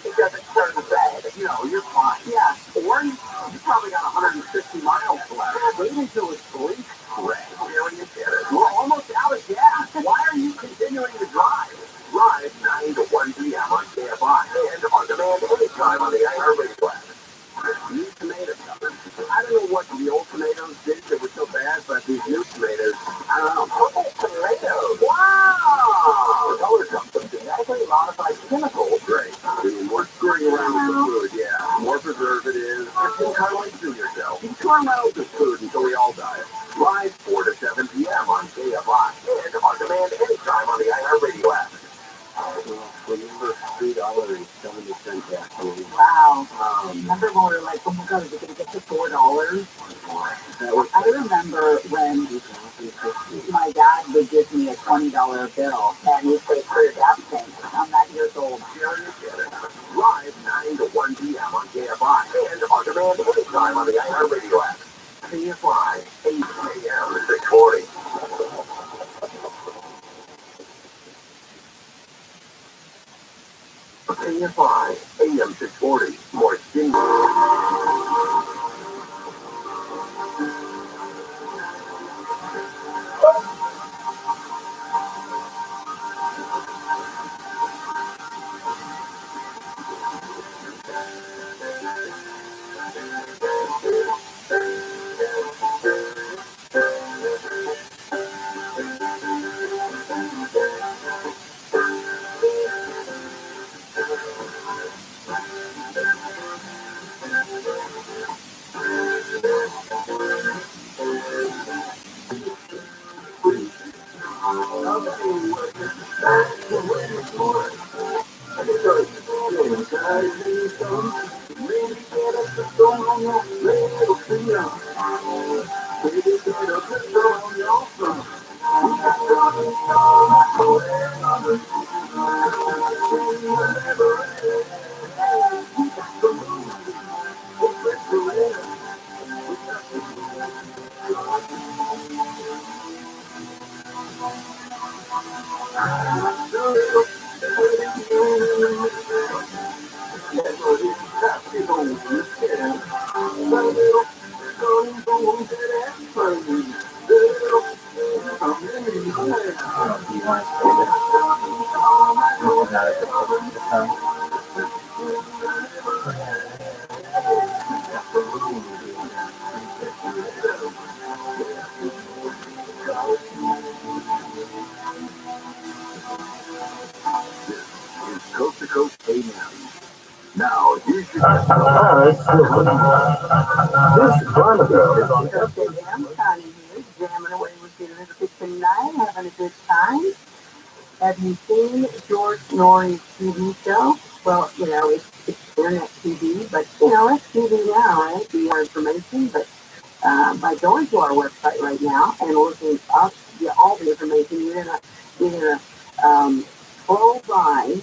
It doesn't turn red. You're fine. Yeah. Or you probably got 150 miles left. Wait until it's bleak red. Here you get it. We're almost out of gas. Why are you continuing to drive? Drive 9 to 1 p.m. on KFI and on demand anytime on the iHeartRadio app. New tomatoes. I don't know what the old tomatoes did that were so bad, but these new tomatoes, I don't know. Purple tomatoes. Wow! The color comes from genetically modified chemicals. Great. More screwing around with the food, yeah. More preservatives. It's been cuddling to yourself. Keep around with food until we all die. Live 4 to 7 p.m. on KFI and on demand anytime on the iHeartRadio app. Remember $3.70 gasoline. Wow. Remember when we were like, oh my God, is it going to get to $4? I remember when my dad would give me a $20 bill and he'd say for your gas tank. I'm 9 years old. Live 9 to 1 p.m. on KFI and on demand anytime on the iHeartRadio app. KFI, 8 a.m. 640. KFI, AM 640, more stimulating. Coast to Coast AM. Now, you should this is Barnacle. On Coast AM, Connie here, jamming away with you tonight, having a good time. Have you seen George Norrie's TV show? Well, it's internet TV, but, it's TV now, right? For your information, but by going to our website right now and looking up all the information, you're gonna scroll by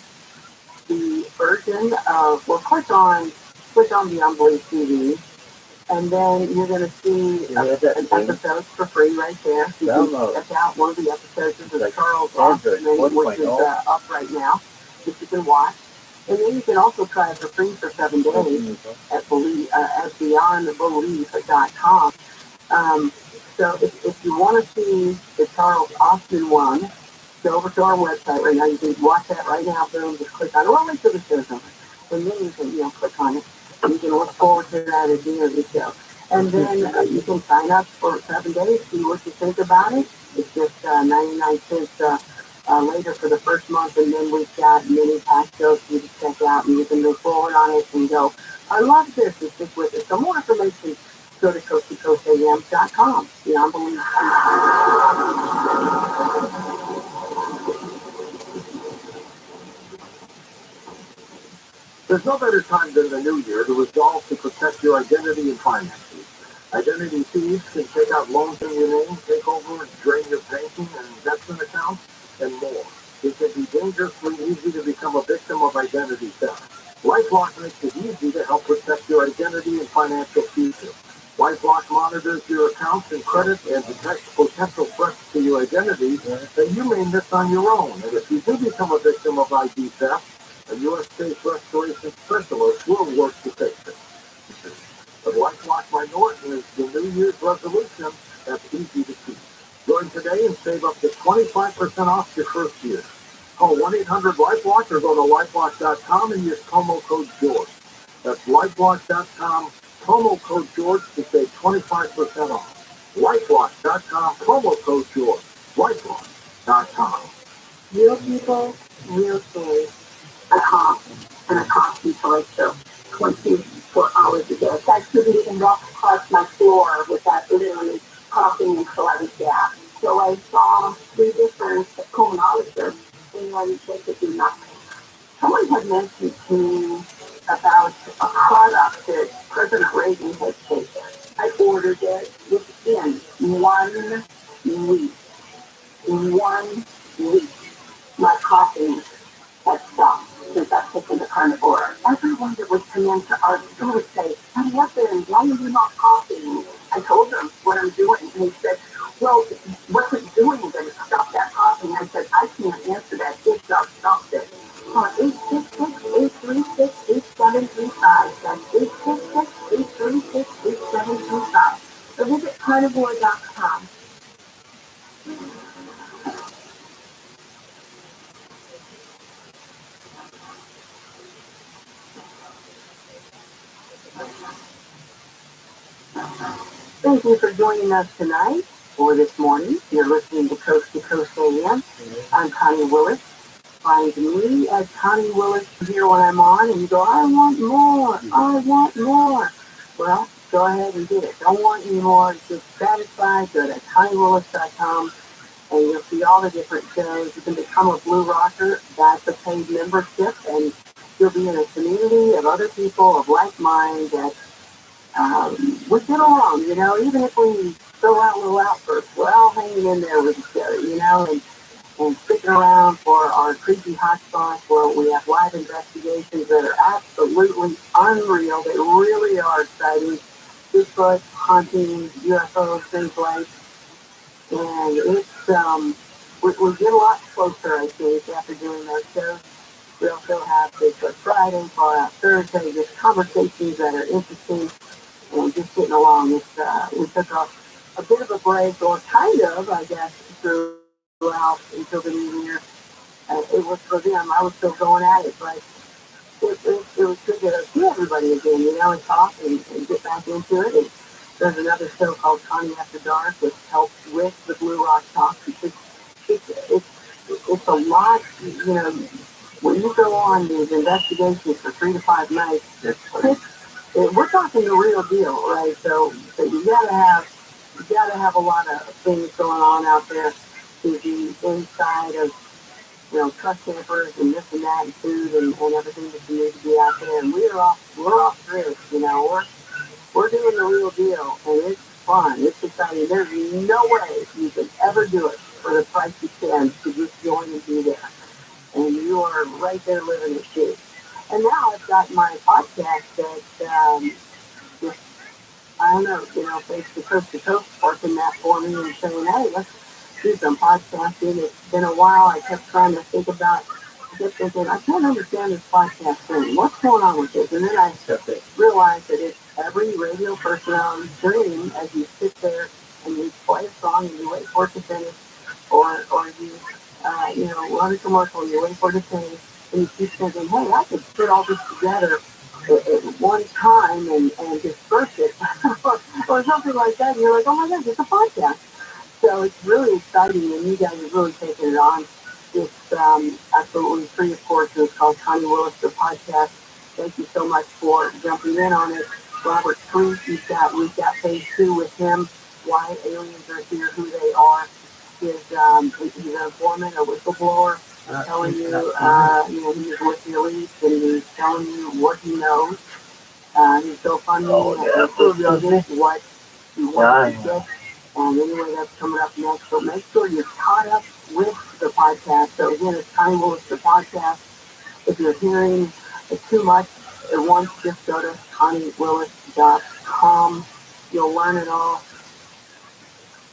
the version of, well, click on the Unbelief TV, and then you're going to see an episode for free right there. You can check out one of the episodes of the Charles Austin, which is up right now, that you can watch. And then you can also try it for free for 7 days at beyondbelief.com. So if you want to see the Charles Austin one, go over to our website right now. You can watch that right now. Boom, just click on it. Or wait till the show's over. And then you can, click on it. And you can look forward to that at the end of the show. And then you can sign up for 7 days, see what you think about it. It's just 99 cents later for the first month. And then we've got many past shows for you to check out. And you can move forward on it and go, I love this, and stick with it. So more information, go to coasttocoastam.com. The Unbelief. There's no better time than the new year to resolve to protect your identity and finances. Identity thieves can take out loans in your name, take over and drain your banking and investment accounts, and more. It can be dangerously easy to become a victim of identity theft. LifeLock makes it easy to help protect your identity and financial future. LifeLock monitors your accounts and credit and detects potential threats to your identity that you may miss on your own. And if you do become a victim of ID theft, A U.S.-based restoration specialist will work to fix it. But LifeLock by Norton is the New Year's resolution that's easy to keep. Join today and save up to 25% off your first year. Call 1-800-LifeLock or go to LifeLock.com and use promo code George. That's LifeLock.com, promo code George to save 25% off. LifeLock.com, promo code George. LifeLock.com. Real people, real stories. A cough, and a cough until I choke. 24 hours a day. I couldn't even walk across my floor without literally coughing until I was gasped. So I saw 3 different pulmonologists, and they could do nothing. Someone had mentioned to me about a product that President Reagan had taken. I ordered it within 1 week. 1 week. My coughing had stopped since I've taken the carnivore. Everyone that would come into our store would say, "Hey, listen, why are you not coughing?" I told them what I'm doing, and he said, "Well, what's it doing to stop that coughing?" I said, "I can't answer that. It just stopped it." 866-836-8735. That's 866-836-8735. So visit carnivore.com. Thank you for joining us tonight or this morning. You're listening to Coast AM. I'm Connie Willis. Find me at Connie Willis here when I'm on, and you go, "I want more. I want more." Well, go ahead and get it. Don't want any more. Just satisfied. Go to ConnieWillis.com, and you'll see all the different shows. You can become a Blue Rocker. That's a paid membership, and you'll be in a community of other people of like mind that we get along, even if we throw out little outbursts, we're all hanging in there with each other, and sticking around for our creepy hotspots where we have live investigations that are absolutely unreal. They really are exciting. Bigfoot, hauntings, UFOs, things like, and we get a lot closer, I think, after doing those shows. We also have Bigfoot Friday, Far Out Thursday, just conversations that are interesting and just getting along. We took a bit of a break, or kind of, I guess, throughout until the new year. It was for them. I was still going at it, but it was good to see everybody again, and talk and get back into it. And there's another show called Connie After Dark, which helps with the Blue Rock Talk. It's a lot, when you go on these investigations for 3 to 5 nights, we're talking the real deal, right? So you gotta have a lot of things going on out there to be inside of, truck campers and this and that and food and everything that you need to be out there. And we're off grid, we're doing the real deal, and it's fun, it's exciting. There's no way you could ever do it for the price you can to just join and be there. And you are right there living the shoot. And now I've got my podcast that just, I don't know, face to coast, working that for me and saying, "Hey, let's do some podcasting." It's been a while. I kept trying to think about, I kept thinking, I can't understand this podcast thing. What's going on with this? And then I realized that it's every radio personality's dream as you sit there and you play a song and you wait for it to finish, or you, run a commercial and you wait for it to finish, and you keep thinking, "Hey, I could put all this together at one time and disperse it," or something like that. And you're like, "Oh my God, it's a podcast." So it's really exciting, and you guys are really taking it on. It's absolutely free, of course, and it's called Connie Willis, the podcast. Thank you so much for jumping in on it. Robert Cruz, we've got phase 2 with him, why aliens are here, who they are. He's an informant, a whistleblower, telling you, he's with the elite, and he's telling you what he knows. He's so funny, and what he wants to get. And anyway, that's coming up next. So make sure you're caught up with the podcast. So again, it's Connie Willis, the podcast. If you're hearing too much at once, just go to ConnieWillis.com. You'll learn it all.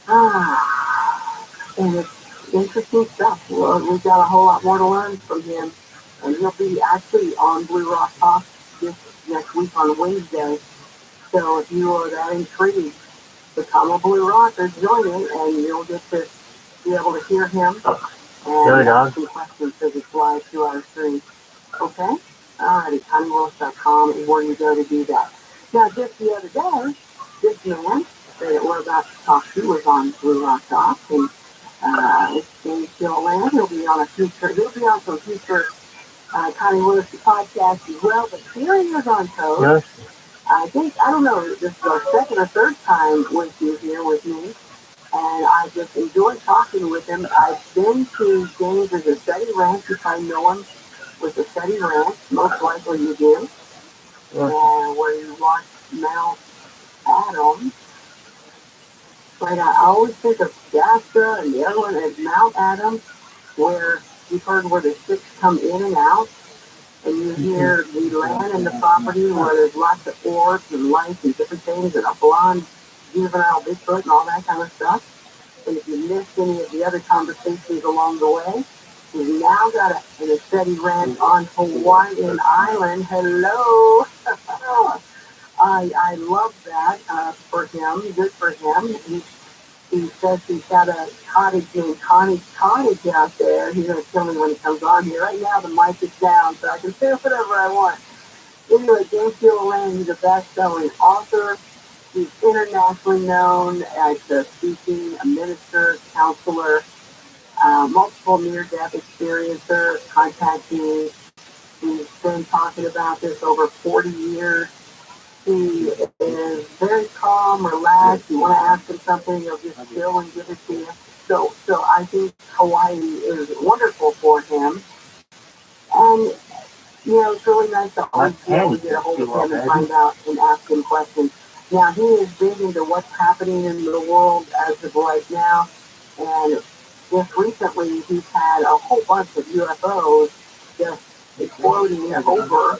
And it's interesting stuff. Well, we've got a whole lot more to learn from him. And he'll be actually on Blue Rock Talk this next week on Wednesday. So if you are that intrigued, become a Blue Rocker, join it, and you'll get to be able to hear him and ask some questions because it's live to our stream. Okay? Alrighty, TinyWorld.com is where you go to do that. Now, just the other day, this man that we're about to talk to was on Blue Rock Talk, and it's James Gilland. He'll be on some future Connie Willis podcast as well, but here he is on Toast. Yes. I don't know, this is our second or third time with you here with me, and I just enjoyed talking with him. I've been to James' a study ranch, if I know him, with the study ranch, most likely you do, and where you watch Mount Adam. But I always think of Shasta, and the other one is Mount Adam, where you've heard where the ships come in and out. And you hear the land and the property where there's lots of orbs and lights and different things and a blonde juvenile Bigfoot and all that kind of stuff. And if you missed any of the other conversations along the way, we've now got a steady ranch on Hawaiian Island. Hello! I love that for him. Good for him. He says he's got a cottage named Connie's Cottage out there. He's going to kill me when he comes on here. Right now, the mic is down, so I can say whatever I want. Anyway, James Gilland, he's a best-selling author. He's internationally known as a speaking, a minister, counselor, multiple near-death experiencer, contactee. He's been talking about this over 40 years. He is very calm, relaxed. You want to ask him something, he'll just chill and give it to you. So I think Hawaii is wonderful for him. And, it's really nice to always be able to get a hold of him and find out and ask him questions. Now, he is big into what's happening in the world as of right now. And just recently, he's had a whole bunch of UFOs just exploding over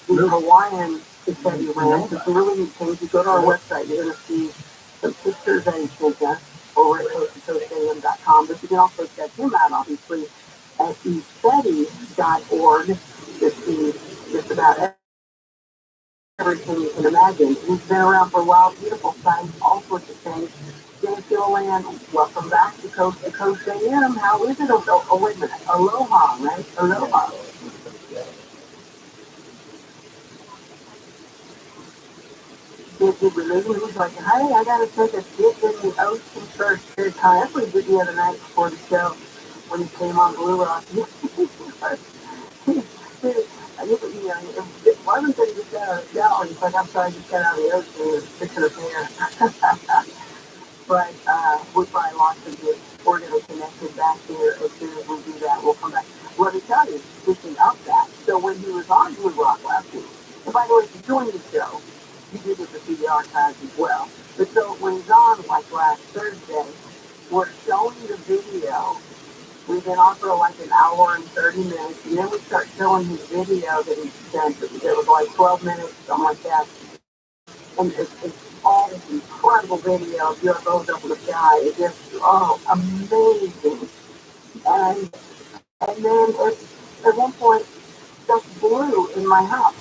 the Hawaiian Steady Ranch. It's a really neat thing. If you go to our website, you're going to see some pictures that he sent us over at coasttocoastam.com. But you can also check him out, obviously, at eSteady.org to see just about everything you can imagine. He's been around for a while, beautiful sites, all sorts of things. James Gilland, welcome back to Coast AM. How is it? Oh, wait a minute. Aloha, right? Aloha. Did we lose him? He was like, hey, I got to take a dip in the ocean first. That's what he did the other night before the show when he came on Blue Rock. It wasn't that he just got out of the shower. He's like, I'm sorry, I just got out of the ocean. He was fixing a pair. But we probably lost him. We're going to connect him back here as soon as we do that. We'll come back. Let me tell you, speaking of that, so when he was on Blue Rock last week, and by the way, if you joined the show, you do get to see the archives as well. But so when he's on, like last Thursday, we're showing the video. We've been on for like an hour and 30 minutes, and then we start showing his video that he sent. It was like 12 minutes, something like that. And it's all this incredible video of UFOs up in the sky. It's just, amazing. And then at one point, stuff blew in my house.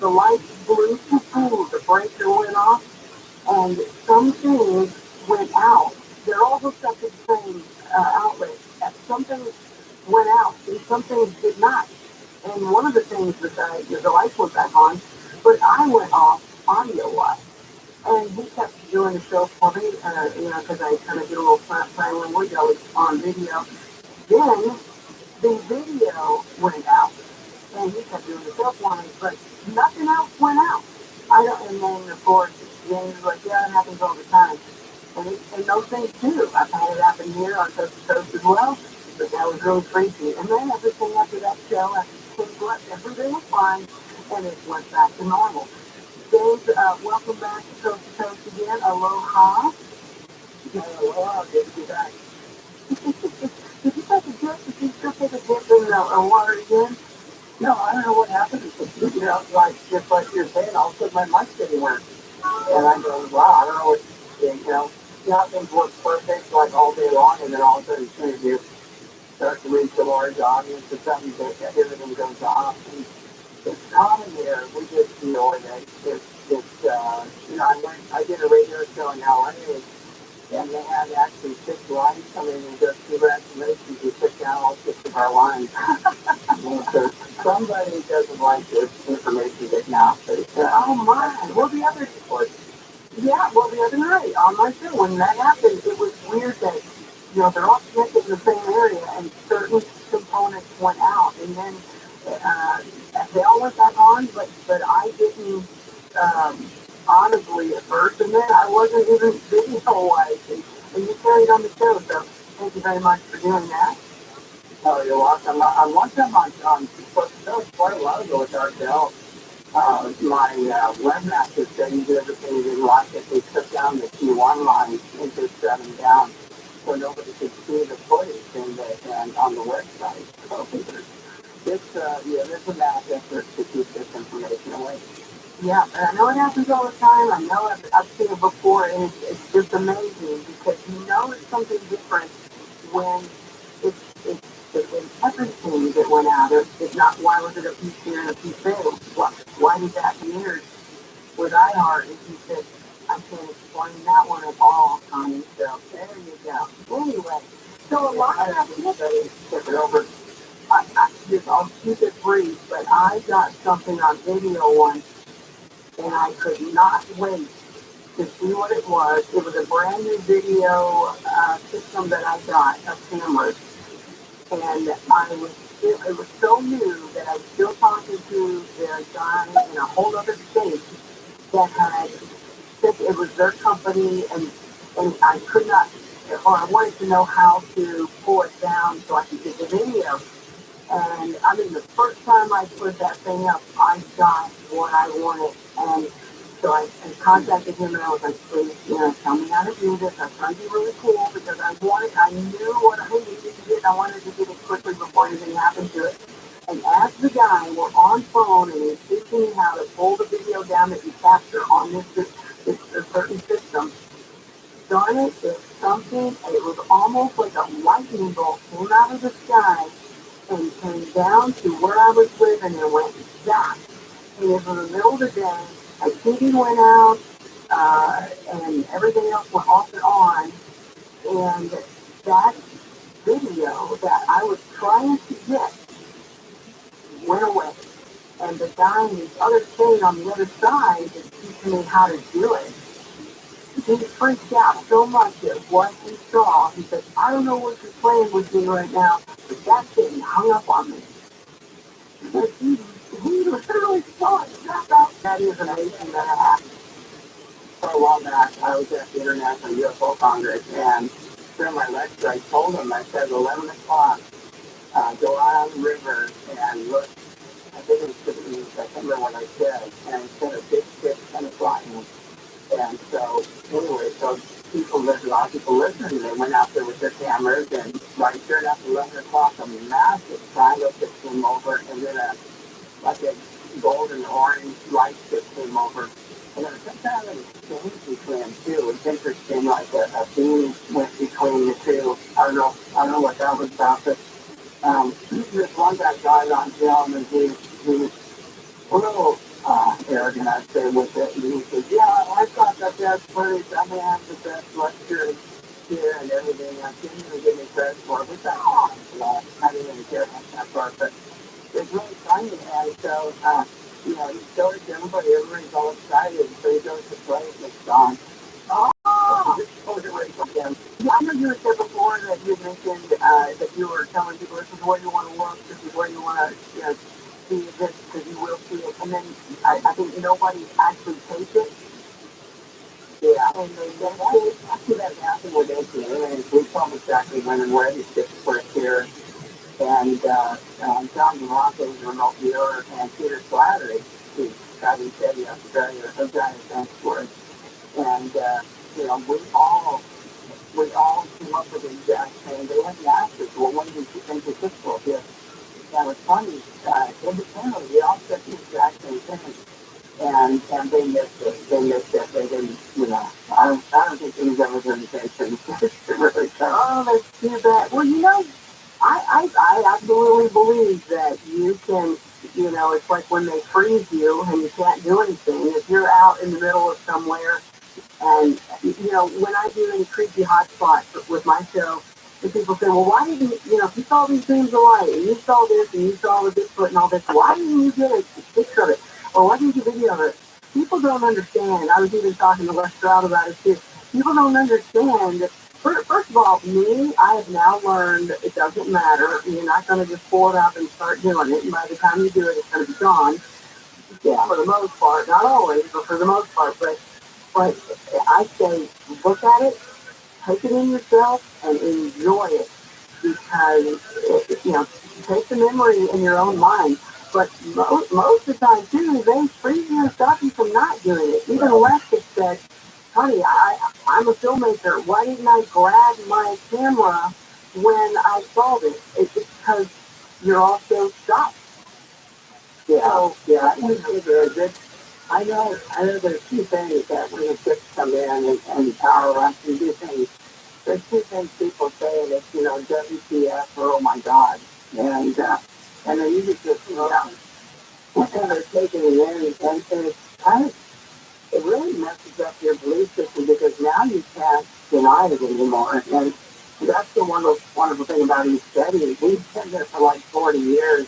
The lights blew, the breaker went off, and some things went out. They're all hooked up to the same outlet. Something went out, and some things did not. And one of the things was the lights went back on, but I went off audio-wise. And he kept doing the show for me, because I kind of did a little silent window on video. Then the video went out, and he kept doing the show for me, but nothing else went out. And then, of course, James was like, yeah, it happens all the time. And those things, too. I've had it happen here on Coast to Coast as well, but that was really crazy. And then everything after that show, after James left, everything was fine, and it went back to normal. James, welcome back to Coast again. Aloha. Aloha, good to be back. Did you take a dip? Did you still take a dip in the water again? No, I don't know what happened. Just like you're saying, all of a sudden my mic didn't work. And I go, wow, I don't know what, how things work perfect like all day long, and then all of a sudden it's going to do. start to reach a large audience or something, that everything goes off. And it's common here. We just enjoy it. I did a radio show in LA, and they had actually 6 lines come in and just congratulations, we took down all 6 of our lines. So somebody doesn't like this information getting out. Oh my! Well, the other night on my show, when that happened, it was weird that they're all connected in the same area, and certain components went out, and then uh, they all went back on, but I didn't audibly at first, and then I wasn't even video-wise, and you carried on the show, so thank you very much for doing that. Oh, you're welcome. One time that was quite a while ago with Darkell, my webmaster said he did everything he didn't like it. They took down the Q1 line and just shut them down so nobody could see the footage and on the website. So there's a mass effort to keep this information away. Yeah, and I know it happens all the time. I know I've seen it before, and it's just amazing because it's something different when it's everything that went out. It's not, why was it a piece here and a piece there? Why did that weird with iHeart? And he said, I can't explain that one at all, Connie. So there you go. Anyway, so a lot of people tip it over. I'll keep it brief, but I got something on video once, and I could not wait to see what it was. It was a brand new video system that I got of cameras, and it was so new that I was still talking to the guy in a whole other state that had said it was their company, and I could not, or I wanted to know how to pull it down so I could get the video. And I mean, the first time I put that thing up, I got what I wanted. And so I contacted him, and I was like, please, tell me how to do this. I'm trying to be really cool because I knew what I needed to get. I wanted to get it quickly before anything happened to it. And as the guy were on phone and he's teaching me how to pull the video down that you capture on this certain system, darn it, it was almost like a lightning bolt came out of the sky and came down to where I was living and went zap. And it was in the middle of the day. My TV went out, and everything else went off and on. And that video that I was trying to get went away. And the guy in the other state on the other side is teaching me how to do it. He freaked out so much at what he saw. He said, I don't know what you're playing with me right now, but that thing hung up on me. But he literally saw it snap out. That is amazing that happened. For a while back, I was at the International UFO Congress, and during my lecture, I told him, I said, 11 o'clock, go out on the river and look. I think it was, I can't remember what I said, and it said a big ship kind of flying. And so, anyway, a lot of people listened, they went out there with their cameras, and right sure enough, 11 o'clock, a massive triangle ship came over, and then like a golden orange light ship came over. And there was some kind of an exchange between them, too. It's interesting, like a beam went between the two. I don't know what that was about, but this one guy got on film, and he was a little arrogant, I'd say, with it. And he said, yeah, I thought that that's footage. I'm going to have the best lecture here and everything. I didn't even give me credit for it, which I didn't even care about that part, but it's really funny. And so, he showed it to everybody. Everybody's all excited. So he goes to play it, and it's gone. Oh! Yeah, I know you had said before that you had mentioned that you were telling people this is where you want to look, this is where you want to see this, because you will see it. And then I think nobody actually takes it. Yeah, and after that happened with ATM, we told exactly when and where these ships were here. And John DeMarco was a remote viewer, and Peter Slattery, who's out in Teddy, Australia, those guys thanks for it. And, we all came up with the exact same. They hadn't asked us, well, when did you think that this will hit? That was funny. Independently, we all said the exact same thing. And they missed it. They didn't, I don't think things ever been intention. Really. Oh, that's too bad. Well, I absolutely believe that you can, it's like when they freeze you and you can't do anything. If you're out in the middle of somewhere and, when I do any creepy hot spots with my show, and people say, well, why didn't if you saw these beams of light and you saw this and you saw the Bigfoot and all this, why didn't you get a picture of it? Or why didn't you video of it? People don't understand. I was even talking to Les Stroud about it too. People don't understand that. First of all, I have now learned it doesn't matter. You're not going to just pull it up and start doing it. And by the time you do it, it's going to be gone. Yeah, for the most part. Not always, but for the most part. But I say, look at it, take it in yourself, and enjoy it. Because, take the memory in your own mind. But most of the time, too, they freeze you and stop you from not doing it. Even Alexis said, honey, I'm a filmmaker. Why didn't I grab my camera when I saw this? It's because you're also shocked. Yeah, yeah, I think it is. I know there's two things that when the ships come in and power up and do things, there's two things people say that, WTF or oh my God. And then you just, they're taking it in and it's kind of, it really messes up your belief system because now you can't deny it anymore. And that's the wonderful thing about each study. We've been there for like 40 years,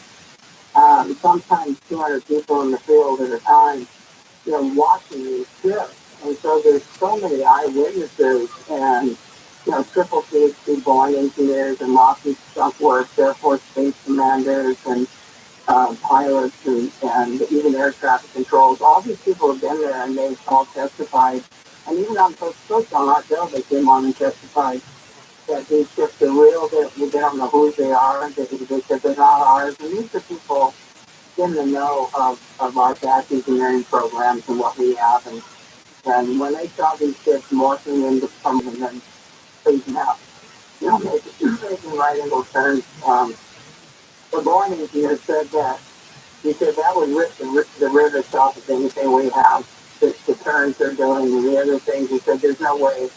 sometimes 200 people in the field at a time, watching these trips. And so there's so many eyewitnesses and, triple PhD born engineers and lots of stuff work, Air Force Space Commanders and pilots and even air traffic controls. All these people have been there and they've all testified. And even on Post on our bill, they came on and testified that these ships are real, that we don't know who they are, that they're not ours. And these are people in the know of our gas engineering programs and what we have. And when they saw these ships morphing into something and then freezing out, making right angle turns, the born engineer said that. He said that would rip the rivets off of anything we have, the turns they're doing and the other things. He said there's no way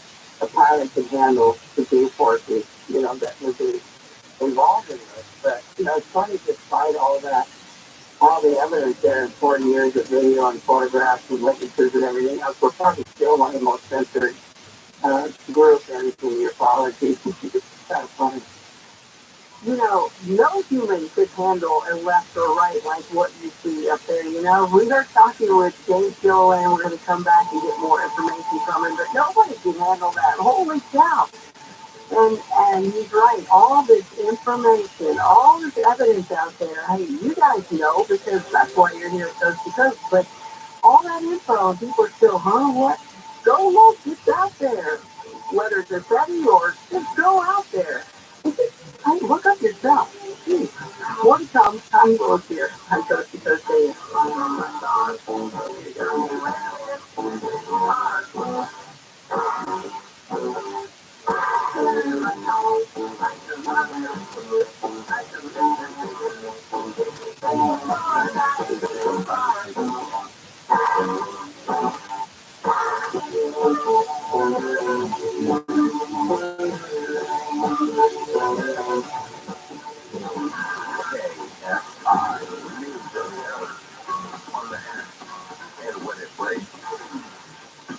a pilot could handle the G-forces, that would be involved in this. But, it's funny despite all that, all the evidence there in 40 years of video and photographs and witnesses and everything else, we're probably still one of the most censored groups in ufology. It's kind of funny. No human could handle a left or right like what you see up there. We are talking with James Gill and we're going to come back and get more information from him, but nobody can handle that. Holy cow. And he's right. All this information, all this evidence out there, hey, you guys know because that's why you're here coast to coast, but all that info and people are still, what? Go look, it's out there. Whether it's a study or just go out there. Hey, look up yourself. Jeez. One time look here. I coast to coast day.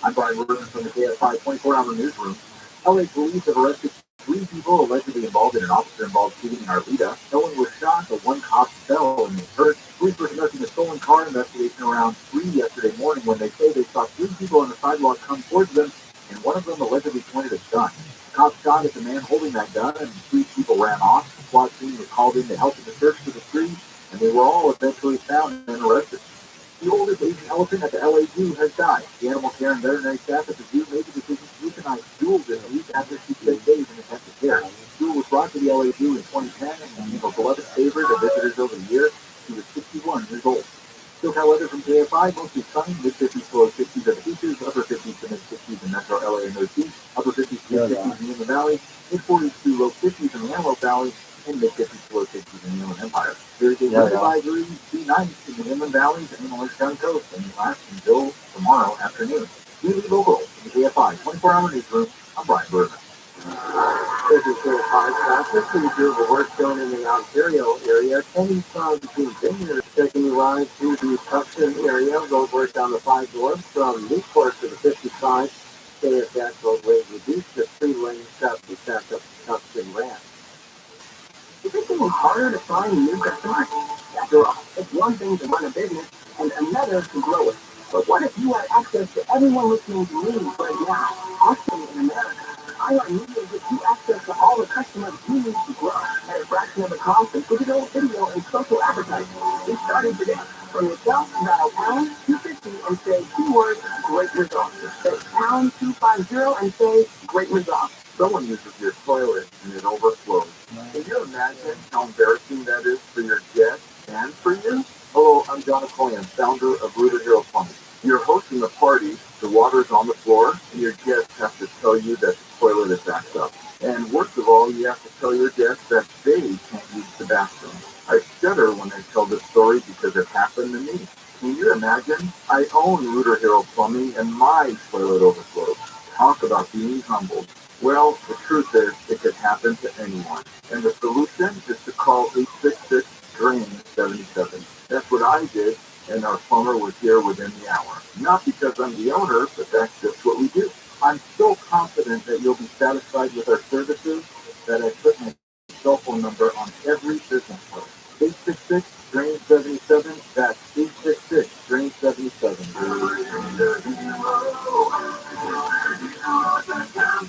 I'm Brian Rubin from the KSI 24-hour newsroom. LA police have arrested 3 people allegedly involved in an officer-involved shooting in Arleta. No one was shot, but 1 cop fell and was hurt. Police were conducting a stolen car investigation around 3 yesterday morning when they say they saw 3 people on the sidewalk come towards them, and one of them allegedly pointed a gun. Cops shot at the man holding that gun, and 3 people ran off. The SWAT team was called in to help in the search for the 3, and they were all eventually found and arrested. The oldest Asian elephant at the LA Zoo has died. The animal care and veterinary staff at the zoo made the decision to euthanize Jewel this week after she spent days in intensive care. Jewel was brought to the LA Zoo in 2010 and became a beloved favorite of visitors over the years. She was 61 years old. SoCal weather from KFI, mostly sunny, mid-50s to low 60s at the beaches, upper 50s to mid-60s in metro LA and Northeast, upper 50s to mid-50s in the Inland Valley, mid-40s to low 50s in the Antelope Valley, and mid-50s to low 60s in the Inland Empire. There's a wind advisory, be nice in the Inland Valleys and Orange County coast, and it lasts until tomorrow afternoon. We leave local in the KFI 24-hour newsroom. I'm Brian Bergman. This is KFI. This is the worst film Eddie from Virginia taking a ride through the Tucson area, road work down the 5 North from Newport to the 55. Stay at that roadway reduced to 3 lanes south to back up to Tucson Ranch. Is it getting harder to find new customers? After all, it's one thing to run a business and another to grow it. But what if you had access to everyone listening to me right now, also in America? iHeartMedia gives you access to all the customers you need to grow at a fraction of the cost of digital, video, and social advertising. Get started today. From yourself, dial pound 250 and say keyword great results. That's pound 250 and say great results. Someone uses your toilet and it overflows. Can you imagine how embarrassing that is for your guests and for you? Hello, I'm John Coyan, founder of Rooter Hero Plumbing. You're hosting a party, the water's on the floor, and your guests have to tell you that the toilet is backed up. And worst of all, you have to tell your guests that they can't use the bathroom. I shudder when I tell this story because it happened to me. Can you imagine? I own Rooter Hero Plumbing and my toilet overflows. Talk about being humbled. Well, the truth is, it could happen to anyone. And the solution is to call 866-DRAIN-77. That's what I did, and our plumber was here within the hour. Not because I'm the owner, but that's just what we do. I'm so confident that you'll be satisfied with our services that I put my cell phone number on every business card. 866-DRAIN-77, that's 866-DRAIN-77.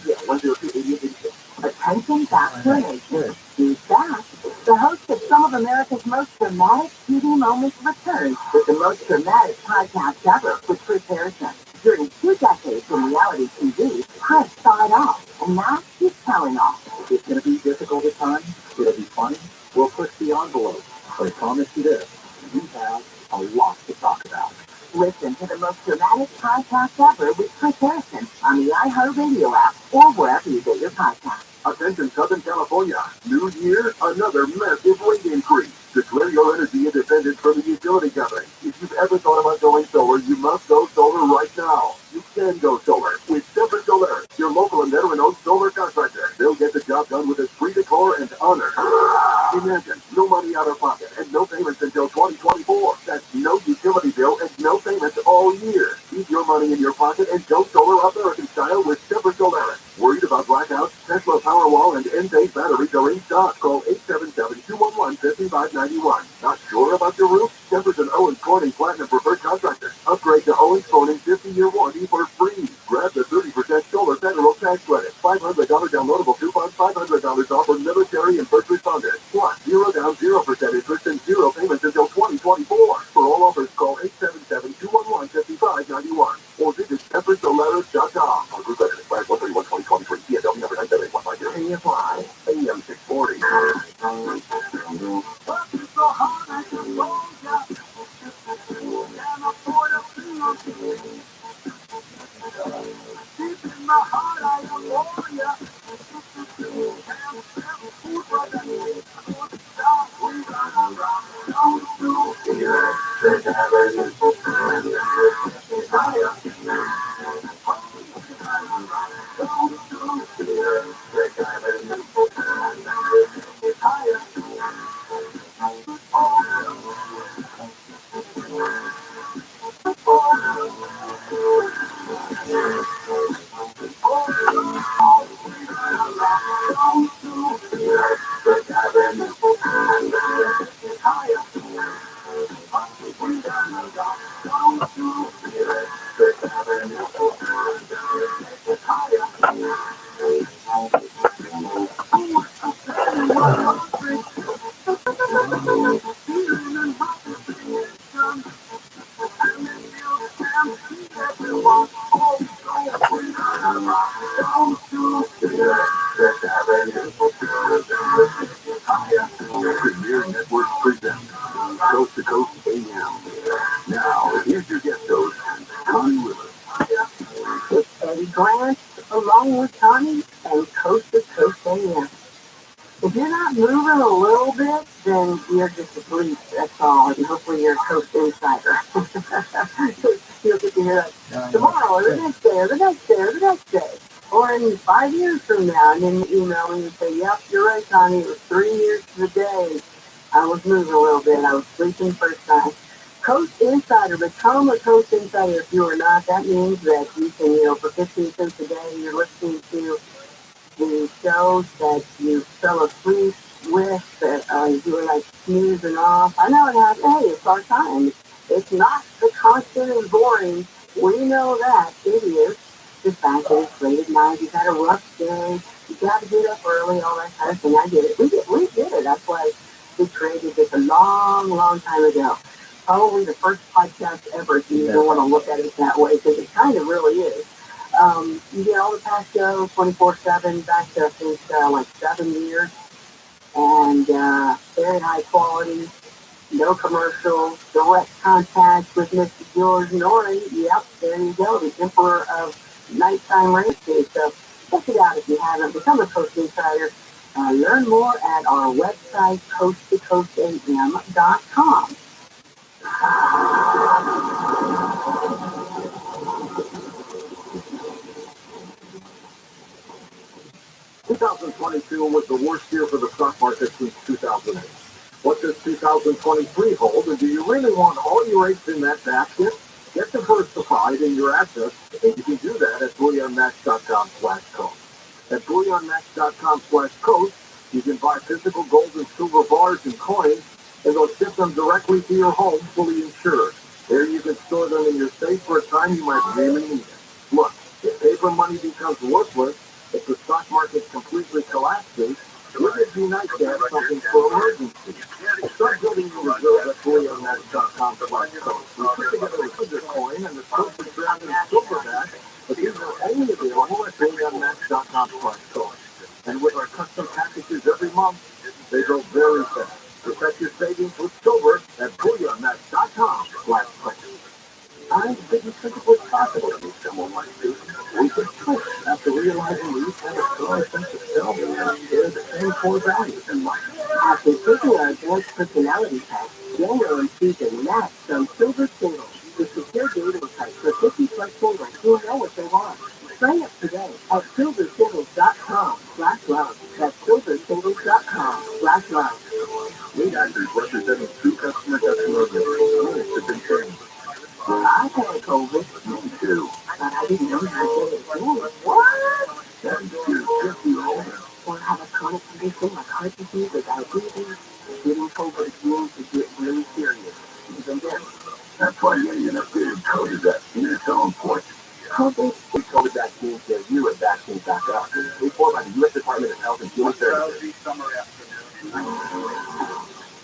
Yeah, 102-8886. Attention Bachelor Nation. Who's back? The host of some of America's most dramatic TV moments returns with the most dramatic podcast ever with Chris Harrison. During 2 decades in reality TV, Chris saw it all, and now he's telling all. It's going to be difficult at times. It'll be funny. We'll push the envelope. But I promise you this, we have a lot to talk about. Listen to the most dramatic podcast ever with Chris Harrison on the iHeartRadio app or wherever you get your podcasts. Attention Southern California. New year, another massive rate increase. Declare your energy independent from the utility company. If you've ever thought about going solar, you must go solar right now. You can go solar with Temper Solar, your local and veteran-owned solar contractor. They'll get the job done with esprit de corps and honor. Imagine, no money out of pocket and no payments until 2024. That's no utility bill and no payments all year. Keep your money in your pocket and go solar American style with Temper Solar. Worried about blackouts? Tesla Powerwall and Enphase batteries are in stock. Call 877-211-5591. Not sure about your roof? Temper's an Owens Corning Platinum Preferred Contractor. Upgrade to Owens Corning 50-year warranty for free. Grab the 30% solar federal tax credit. $500 downloadable coupons, $500 off for military and first responders. Plus, 0 down, 0% interest and 0 payments until 2024. For all offers, call 877-211-5591 or visit tempersolaris.com. Competitive by 131-2023. DFW number 97815. AFI, AM 640. Keep in my heart, I am warrior. Premier Network presents Coast to Coast AM. Now, here's your guest host, Connie Willis. It's Eddie Grant, along with Connie, and Coast to Coast AM. If you're not moving a little bit, then you're just asleep, that's all, and hopefully you're a Coast Insider. You'll get to hear us tomorrow, or the next day, or the next day, or the next day. Or in 5 years from now, and then you email me and say, yep, you're right, Connie, it was 3 years to the day I was moving a little bit. I was sleeping first time. Coast Insider, become a Coast Insider if you are not. That means that you can, for 15 cents a day, you're listening to the shows that you fell asleep with, that you were like snoozing off. I know it happens. Hey, it's our time. It's not the constant and boring. We know that. It is. The fact that it's late at night, you've had a rough day, you got to get up early, all that kind of thing. I get it. We did it. That's why we created this a long, long time ago. Probably the first podcast ever, if you don't want to look at it that way, because it kind of really is. You get all the past shows 24/7, back to I think like 7 years, and very high quality, no commercials, direct contact with Mr. George Norrie. Yep, there you go, the Emperor of Nighttime Radio. So check it out if you haven't. Become a Coast Insider. Learn more at our website, coasttocoastam.com. 2022 was the worst year for the stock market since 2008. What does 2023 hold, and do you really want all your eggs in that basket? Get diversified in your assets, and you can do that at bullionmax.com/coast. At bullionmax.com/coast, you can buy physical gold and silver bars and coins, and they'll ship them directly to your home, fully insured. There you can store them in your safe for a time you might really need it. Look, if paper money becomes worthless, if the stock market completely collapses, wouldn't it be nice to have something for emergency? Start building your reserve at bullionmax.com/coast. We put together a silver coin and the silver ground and silverback, but these are only available at bullionmax.com/coast. And with our custom packages every month, they go very fast. Protect your savings with silver at bullionmax.com/coast. I didn't think it was possible to meet someone like you. We could push after realizing we each had a strong sense of self and share the same core values in life. After taking our advanced personality test, Daniel and Susan matched some silver singles with secure dating sites for 50-plus children who know what they want. Sign up today at silversingles.com/love. That's silversingles.com/love. Lead actors representing two customer organizations have been trained. I've had COVID. Me too. But I didn't know that it was. What? 72, 50 older. Or have a chronic condition like heart disease or diabetes. Getting COVID means to get really serious. Even then. That's why getting an updated COVID vaccine is so important. COVID vaccines give you a vaccine back up. Report by the U.S. Department of Health and Human Services. Summer afternoon.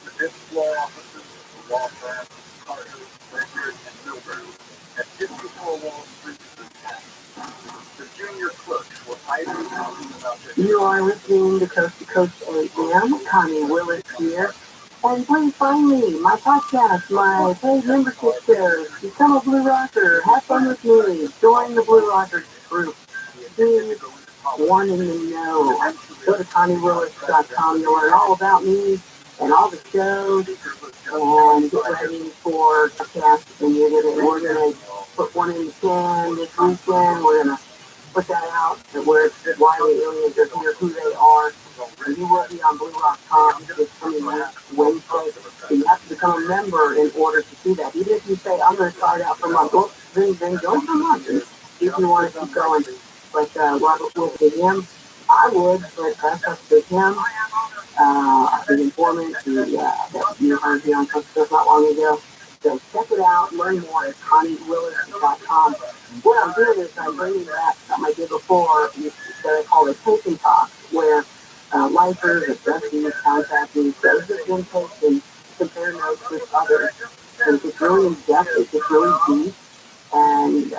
The fifth floor offices, law firm, Carter, Richard, and Milburn at 54 Wall Street, the junior clerks were idly talking about their... You are listening to Coast AM. Connie Willis here. And please find me, my podcast, my paid membership shows. Become a Blue Rocker. Have fun with me. Join the Blue Rockers group. Be one in the know. Go to ConnieWillis.com. You'll learn all about me and all the shows. And get ready for podcast. And we're gonna put one in the can this weekend. We're gonna put that out where it's why the aliens are here, who they are. And you will be on BlueRock.com this coming Wednesday. So you have to become a member in order to see that. Even if you say, I'm going to start out for a month, well, then go for a month if you want to keep going. But Robert will be him. I would, but that's up to him. The informant that you heard here on Coast Stuff not long ago. So check it out, learn more at ConnieWillis.com. What I'm doing is I'm bringing back something I did before that I call a taking talk, where lifers, addressees, contacting, those that can take and compare notes with others. And it's really in depth, it's really deep, and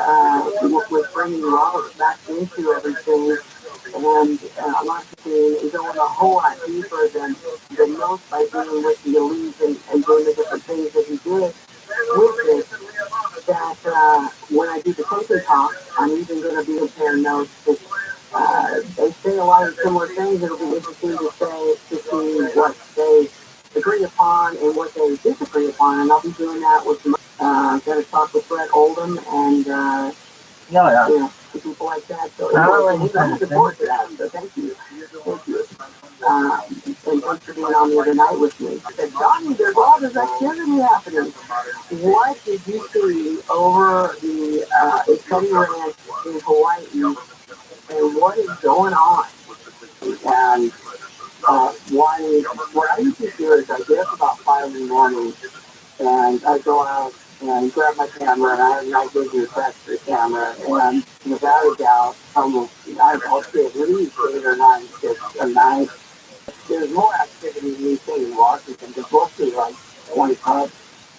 we're bringing Robert back into everything. And a lot of people going a whole lot deeper than most by dealing with the elites and doing the different things that he did with it. That when I do the taking talk, I'm even going to be comparing notes. They say a lot of similar things. It'll be interesting to see what they agree upon and what they disagree upon. And I'll be doing that with going to talk with Brett Oldham and Yeah. You know, to people like that. So I'm looking forward to that. So thank you. Thank you. And thanks for being on the other night with me. I said, Johnny, there's all this activity happening. What did you see over the Exciting Ranch in Hawaii, and what is going on? And what I usually do is I get up about 5 in the morning, and I go out and grab my camera, and I have night vision effects for the camera, and without a doubt, I'll see at least 8 or 9 fish a night. There's more activity than you see in Washington, because we'll see like 25.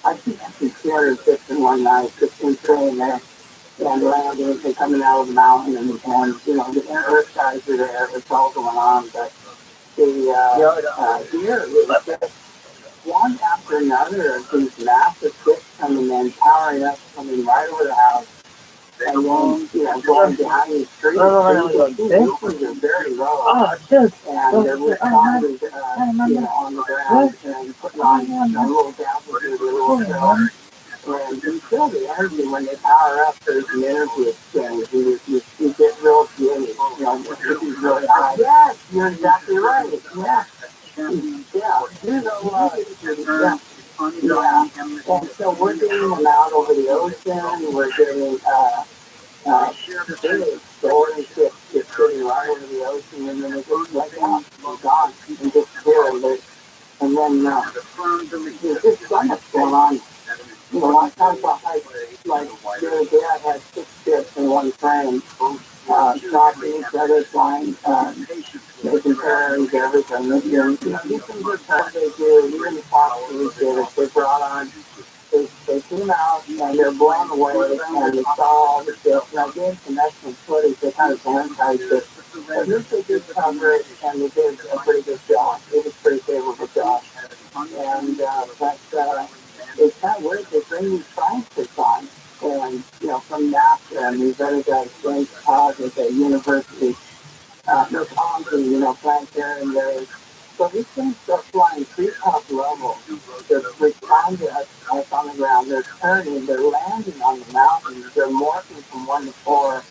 I see 206 in one night, just in train there, and landing and coming out of the mountain, and you know, the earth guys are there, it's all going on, but here, it's just one after another of these massive ships coming in, powering up, coming right over the house, and then, you know, going behind these trees. These things are very low, and they're responding, you know, on the ground, and putting on a little altitude, a little show. And you feel the energy when they power up. There's an energy exchange. You get real giddy. You know, this is really high. Yes, you're exactly right. Yeah. Yeah. You know, yeah. Yeah. And so we're getting them out over the ocean. We're getting big storing ships just sitting right over the ocean, and then they just like, oh, they're gone and disappear. And then there's just so much going on. You know, a lot of times like the other day I had 6 ships in one frame, talking each other, flying, making parents, everything. You know, these things are tough. They do, even the foxes that they brought on, they came out and they're blown away, and they saw all the ships. And I gave some excellent footage. They kind of sanitized it. At least they did cover it, and they did a pretty good job. It was a pretty favorable job. And it's kind of weird. They bring these scientists on, and, you know, from NASA and these other guys, James Todd at the university, they're talking, you know, planetary and various. So these things are flying treetop level. They're responding to us on the ground. They're turning. They're landing on the mountains. They're morphing from 1 to 4.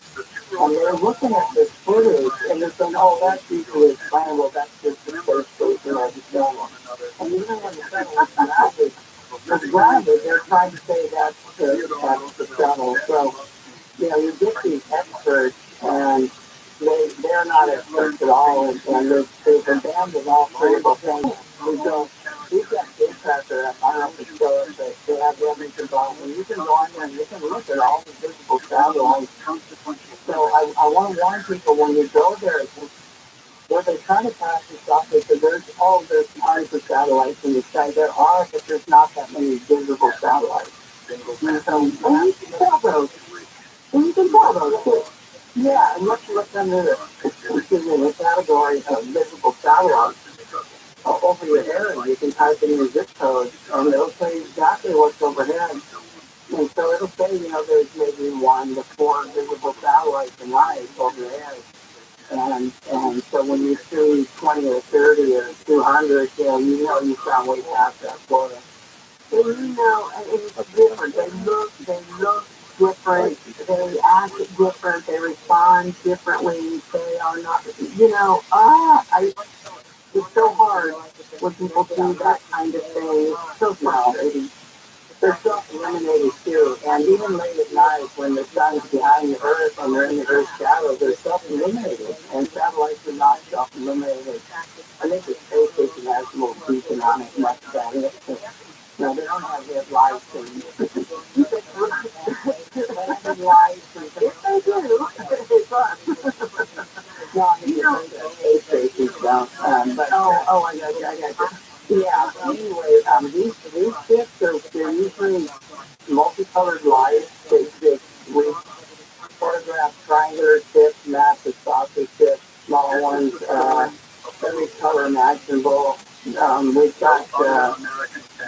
And they're looking at this footage, and they're saying, oh, that's easily explainable. That's just the space station or the shuttle. And even when the shuttle is grounded, they're trying to say that's the shuttle. So, you know, you get these experts, and they're not experts at all, and they've abandoned all critical things. We've got big pressure. I don't know if it's shows, but they have everything involved. And you can go on there and you can look at all the visible satellites. So I want to warn people, when you go there, where they try to pass this off, because there's tons of satellites in the sky. There are, but there's not that many visible satellites. And so, and you can tell those. And you can tell those too. Yeah, and let's look under the category of visible satellites. Over your area, you can type in your zip code, and it'll tell you exactly what's overhead. And so it'll say, you know, there's maybe 1 to 4 visible satellites a night overhead. And so when you see 20 or 30 or 200, you know you've gone way past that quota. And you know, it's different. They look different. They act different. They respond differently. They are not, you know, it's so hard when people do that kind of thing. It's so frustrating. They're self-illuminated too, and even late at night when the sun's behind the earth and they're in the earth's shadow, they're self-illuminated, and satellites are not self-illuminated. I think the space station has a little beacon on it, much about it. But, you know, they don't have headlights and landing lights, and if they do, it's us. No, I mean, the space stations don't. But I got you. Yeah. Anyway, these ships they're usually multicolored lights. We photograph triangular ships, massive saucer ships, small ones, every color imaginable. We've got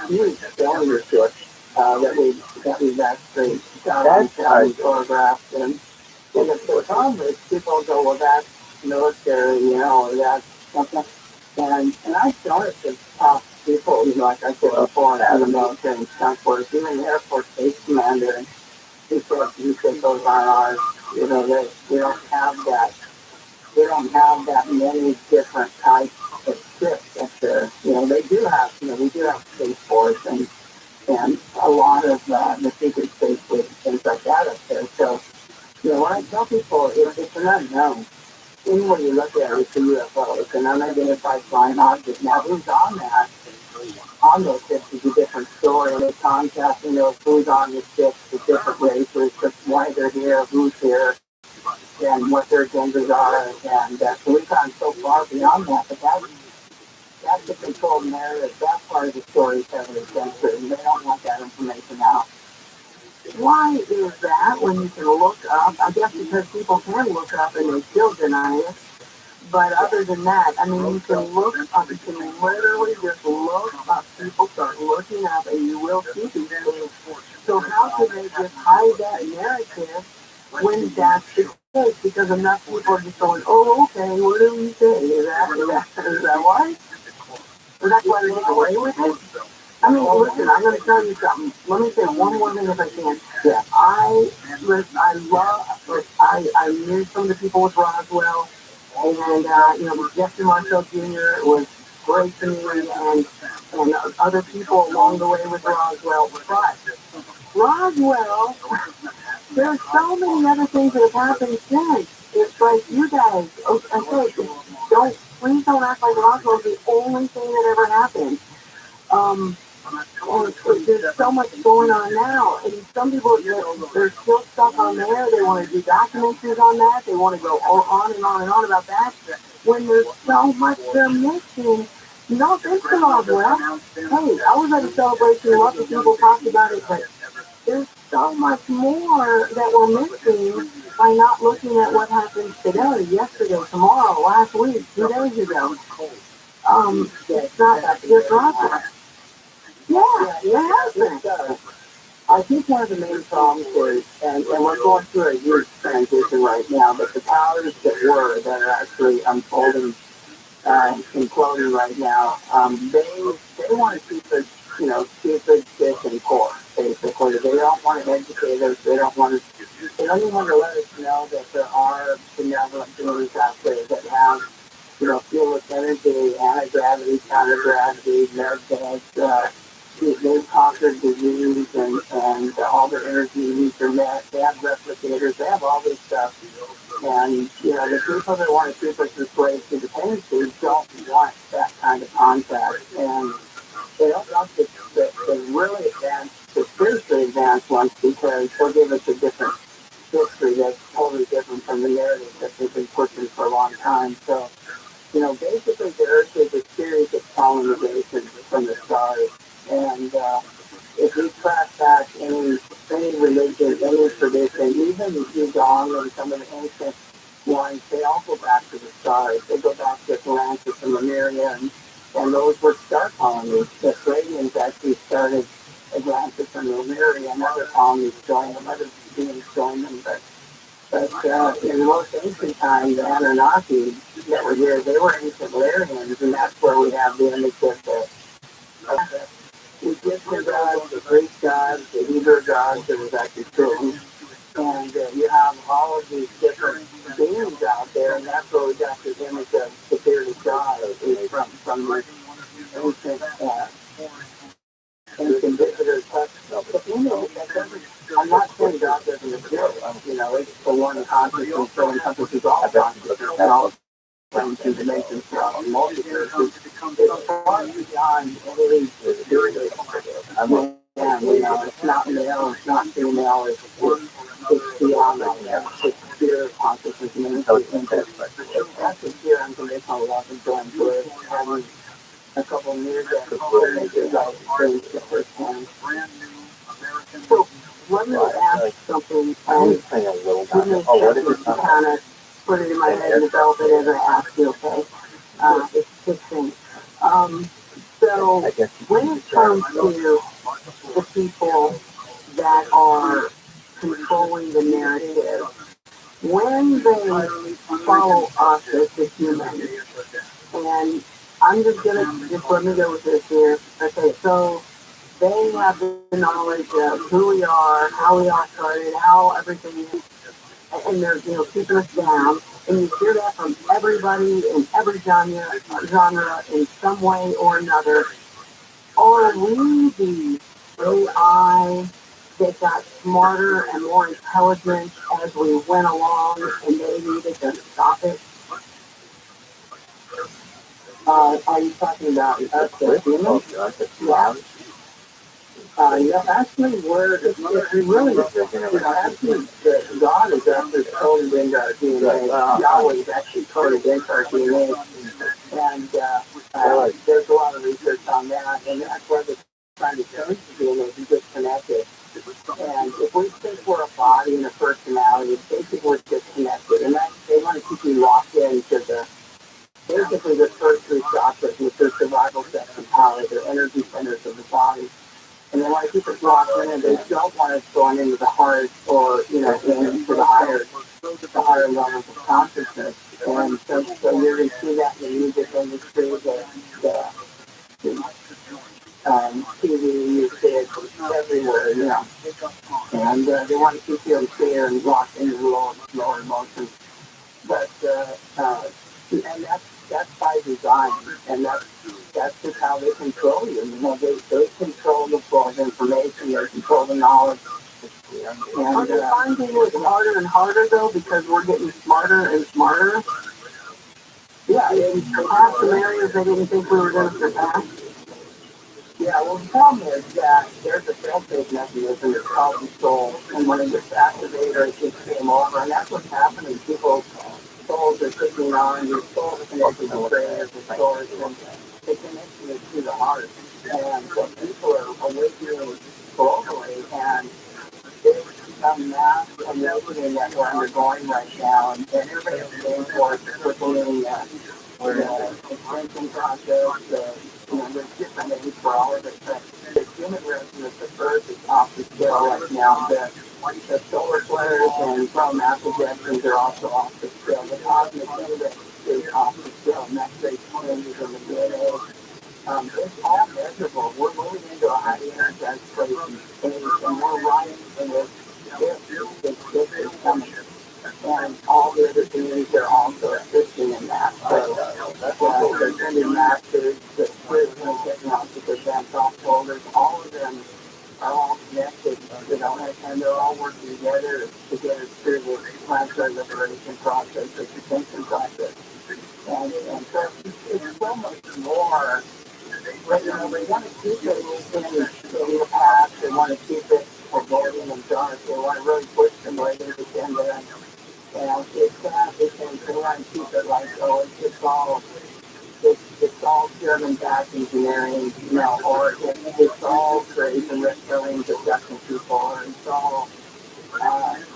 huge cylinder ships that we've actually got on photographed, and the problem is people go, well, that's military, you know, or that's something. And I've shown it to top people, you know, like I said before, in the military and stuff, or even the Air Force Base Commander, and he said those aren't ours. they don't have that. They don't have that many different types of ships up there. They do have. We do have Space Force and a lot of the secret space with things like that up there. So, when I tell people it's an unknown. Anywhere you look at it, it's a UFO. It's an unidentified flying object. Now, who's on that? On those ships is a different story. They're contacting those who's on the ships, the different races, why they're here, who's here, and what their agendas are. And so we've gone so far beyond that, but that's the controlled narrative. That part of the story is heavily censored, and they don't want that information out. Why is that when you can look up? I guess because people can look up and they still deny it. But other than that, I mean, you can look up, you can literally just look up, people start looking up, and you will see these things. So how can they just hide that narrative when that's the case? Because enough people are just going, oh, okay, what do we say? Is that why? Is that why they get away with it? I mean, listen, I'm going to tell you something. Let me say one more thing if I can. Yeah. I knew some of the people with Roswell, and, Jesse Marshall Jr. was great to me, and other people along the way with Roswell. But Roswell, there's so many other things that have happened since. It's like, you guys, okay, please don't act like Roswell's the only thing that ever happened. There's so much going on now, and some people, there's still stuff on there. They want to do documentaries on that. They want to go on and on and on about that. When there's so much they're missing, no offense to Roswell. Hey, I was at a celebration, and lots of people talked about it, but there's so much more that we're missing by not looking at what happens today, yesterday, tomorrow, last week, 2 days ago. It's not that just Roswell. Yeah, it has. I think one of the main problems is, and we're going through a huge transition right now, but the powers that are actually unfolding, imploding right now, they want to keep it, stupid, sick, and poor, basically. They don't want to educate us. They don't even want to let us know that there are benevolent beings out there that have, fearless energy, anti-gravity, counter-gravity, nerve they've conquered disease and all their energy needs are met. They have replicators. They have all this stuff. And, the people that want to keep us enslaved to dependency don't want that kind of contact. And they don't want the really advanced, the spiritually advanced ones, because they'll give us a different history that's totally different from the narrative that they've been pushing for a long time. So, basically the Earth is a series of colonization from the stars. And if we track back any religion, any tradition, even the Qigong and some of the ancient ones, they all go back to the stars. They go back to Atlantis and Lemuria, and those were star colonies. The Pleiadians actually started Atlantis and Lemuria, and other colonies joined them, other beings joined them. But in most ancient times, the Anunnaki that were here, they were ancient Valerians, and that's where we have the image of the Egyptian gods, the Greek gods, the Hebrew gods, that was actually true. And you have all of these different beings out there, and that's where we got the image of the bearded god from the ancient visitors. But I'm not saying God doesn't exist. It's the one consciousness that encompasses all consciousness and all planes and dimensions throughout the multiverse. It's far beyond any theory. It's not male, it's not female, it's beyond all that. It's pure consciousness and intelligence. That's a pure unconditional love and joy and bliss. And a couple of years after teenagers, I experienced the first time. So, let me ask something, and give me a chance to kind of put it in my head and develop it as I ask you, okay? It's 16. So, when it comes to the people that are controlling the narrative, when they follow us as the humans, and I'm just let me go with this here. Okay, so they have the knowledge of who we are, how we all started, how everything is. and they're keeping us down. And you hear that from everybody in every genre in some way or another. Or we the AI that got smarter and more intelligent as we went along, and they needed to stop it. Are you talking about us, the humans? Yeah. Actually, if you really, actually, God is actually coded into our DNA. Yahweh is actually coded into our DNA. And there's a lot of research on that, and that's why they're trying to change the DNA to disconnect it. And if we think we're a body and a personality, basically we're disconnected. And that, they want to keep you locked into basically the first three chakras, which are survival, sex, and power. They're energy centers of the body. And they want to keep us locked in, and they don't want us going into the heart or, into the higher levels of consciousness. And so you're going to see that in the music industry, the TV, you see it everywhere, And they want to keep you in fear and locked into the lower emotions. But, and that's by design, and that's just how they control you. They control the flow of information, they control the knowledge. And are they finding it harder and harder, though, because we're getting smarter and smarter? Yeah, in past scenarios they didn't think we were going to surpass. Yeah, well, the problem is that there's a fail-safe mechanism that's called the soul, and when it gets activated, it gets game over, and that's what's happening. People's souls are sitting on, your soul is connected to prayers, the source, and it's connected to the heart. And so people are awakening globally, and it's become mass awakening that we're undergoing right now, and everybody's paying for it, particularly the extension process, there's different names for all of it, but the human resonance of Earth is off the scale right now. The solar flares and from projections are also off the scale. The cosmic index is off the scale, and that's the changes in the DNA. It's all measurable. We're moving into a high energized place in space, and we're right in this is coming. And all the other beings are also assisting in that. So they're sending masters, the spiritual technological events, all folders, all of them are all connected, and they're all working together through the planetary liberation process, the extension process. And so it's so much more. But, they want to keep it in the past. They want to keep it avoiding and dark. They want to really push the negative agenda. And it's sad because they want to keep it like, it's all German back engineering, or it's all crazy and reptilians abducting people, or it's all,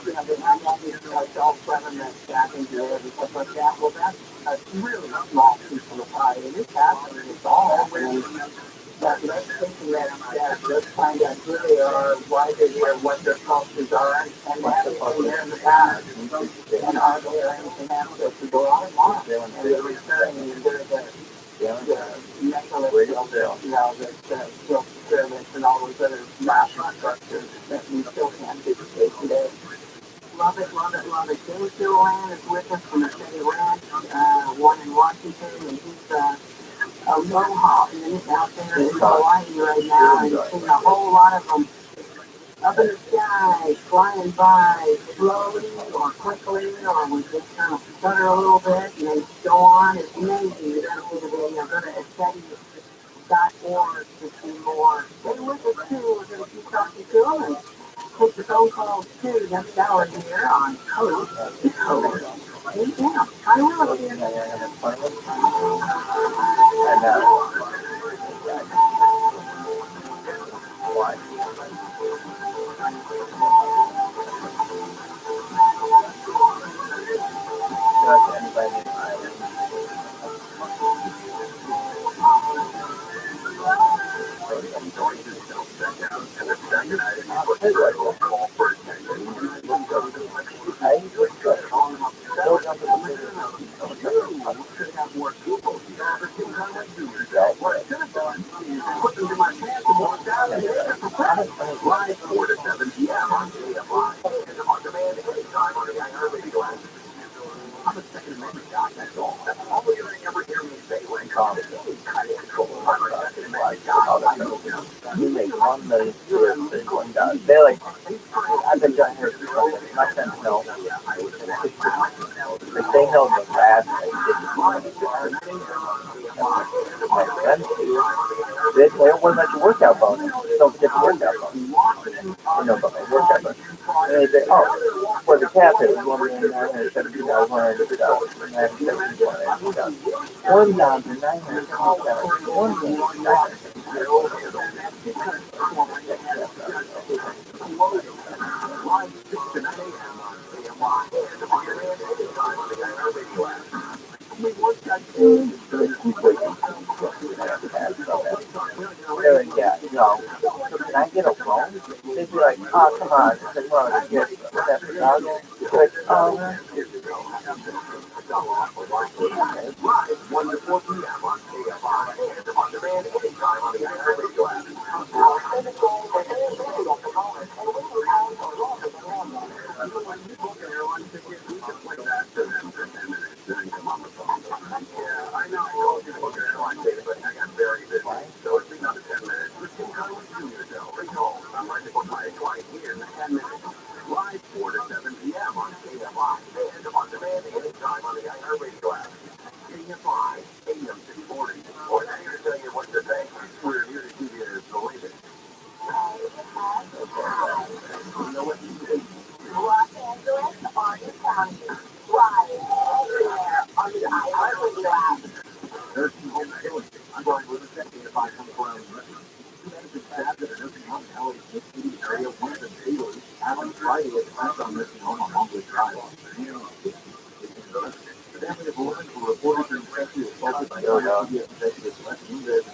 they have all these self-government back engineers and stuff like that. Well, that's a really small piece of the pie. It is happening. It's all happening. But let's take the next step. Let's find out who they are, why they're here, what their cultures are, and have they been there in the past. And are there anything else to go on and on? And they're returning, and they're the mechanism, that's built pyramids and all those other national structures that we still can't duplicate today. Love it, love it, love it. James Gilliland is with us from the City Ranch, one in Washington, and he's aloha out there in Hawaii right now, and seeing a whole lot of them up in the sky, flying by slowly or quickly, or we just kind of stutter a little bit and then go on. It's amazing. You gotta see the video. Go to SETI.org to see more. Stay with us too. We're gonna keep talking to them and take the phone calls too. That's Valerie here on Code to Code. Yeah, I will see Live 4 to 7 p.m. on KFI. On demand anytime on the That's all. That's all you're going to ever hear me say when it comes to any kind of control. You make $1 million for $1. They're like, I've been doing here for something. My friends know. Like they know the fast they did. My friends do. They say, oh, what about your workout bonus? Don't forget the workout bonus. You know about my workout bonus. And they say, oh, for the cap it was $1,970,100. Yeah, no. Can I get a loan? They'd be like, oh, come on. It's like one of the kids. Like, oh, man. 1 to 4 p.m. on KFI and on demand anytime on the iHeartRadio app. I know I told you to book an airline ticket, but I got very busy. So it's another 10 minutes. Let's see how much you need to know. I'm ready to book my flight in 10 minutes. Live 4 to 7 p.m. on KFI and on demand anytime on the iHeartRadio app. KFI, AM 640. Or they're here to tell you what to think. We're here to give you the latest. You know what you think? Los Angeles, Orange County. Live there on the iHeartRadio app. Nursing home facility. I'm going with a second if I come around. Management staff at a nursing home in LA City area went to daily. On Friday at the Crestone Nursing Home on Longwood Drive. The family of women who reported during sexually assaulted by CBS executives left Nunez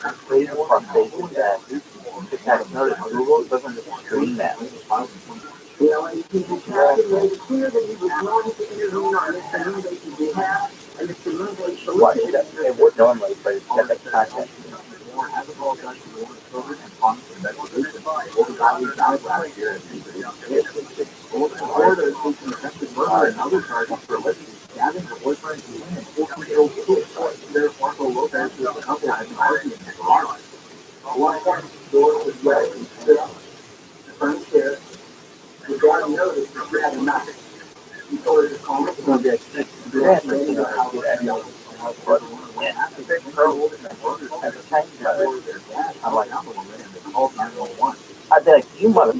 and crazy frustration that just had noticed Google doesn't just screen that. the LAPD captain made it clear that he was going to intervene on this communication behalf, and the communication What? It would normally, but it's got the content. Another charges for allegedly stabbing her boyfriend and 14-year-old kid. Sheriff Marco Lopez was a couple had been arguing in the garage. One point, the door was red and stood up. The front stairs. The guard noticed that she had a knife. He told her to call her. Going to be I'm like, I'd be like, you mother.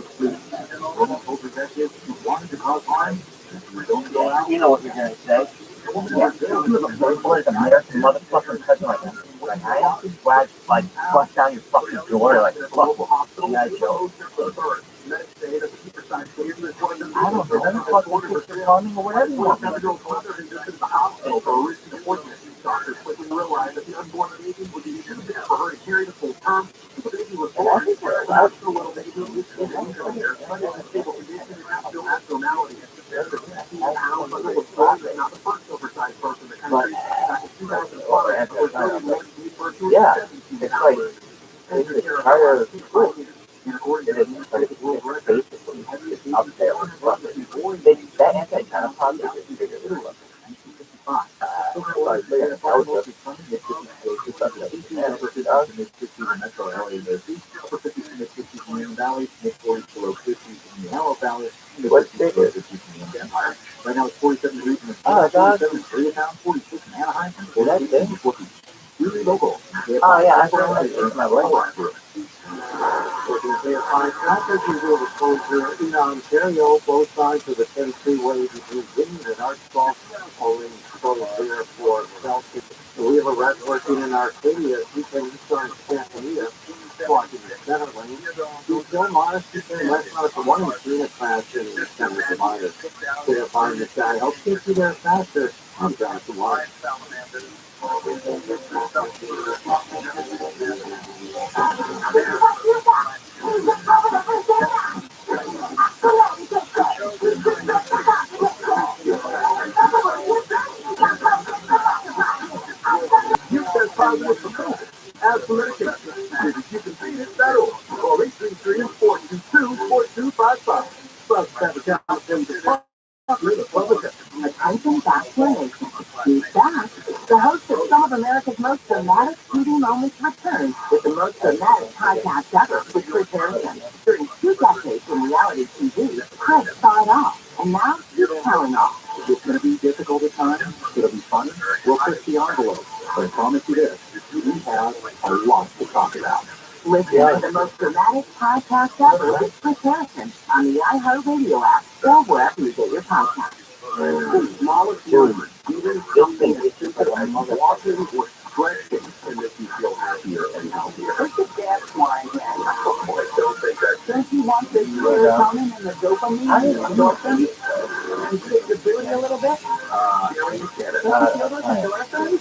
You know what you're going to say. What is American motherfucker cousin like I am? Why like bust down your fucking door like fuck you guys joke. I don't know. Then fuck what calling or whatever you want. Doctors quickly realized that the unborn baby would be too big for her to carry the full term. The baby was born with a little baby with stable condition and still abnormality. There's a 15-pound bundle of blood, not the first oversized person in the country. Back in 2005, was yeah, it's like it's harder to prove. It is, but it's basically it's up there with fucking. That anti-China is bigger than fucking. What's bigger? Right now it's 47 degrees in the Oh, God. 46 in Anaheim. Well, that's big. Really local. Oh, yeah, I thought it was my leg. In Ontario, both sides of the 10 freeway between Vinton and Archbald are totally clear for Chelsea. We have a red working in Arcadia, keeping Eastern Tanzania, blocking the center lane. He's still modest, less not for one machine at fast in the center of the minor. They're finding this guy. Helps get you there faster. I'm down to one. You said positive for COVID. Ask for medication. Visit you can beat it that'll call 833-422-4255. Plus, have a account in the Republican. I come back to The host of some of America's most dramatic TV moments returns with the most dramatic podcast ever with Chris Harrison. During 2 decades in reality TV, Chris saw it all, and now he's telling all. It's going to be difficult at times. It'll be fun. We'll push the envelope. But I promise you this, we have a lot to talk about. Listen to the most dramatic podcast ever with Chris Harrison on the iHeartRadio app or wherever you get your podcasts. The smallest words, even something that you put on walking or stretching can make you feel happier and healthier. It's a dance line, man. Oh boy, don't think that. Don't you want the serotonin and the dopamine and the endorphins? And shake your booty a little bit? Don't you feel those endorphins?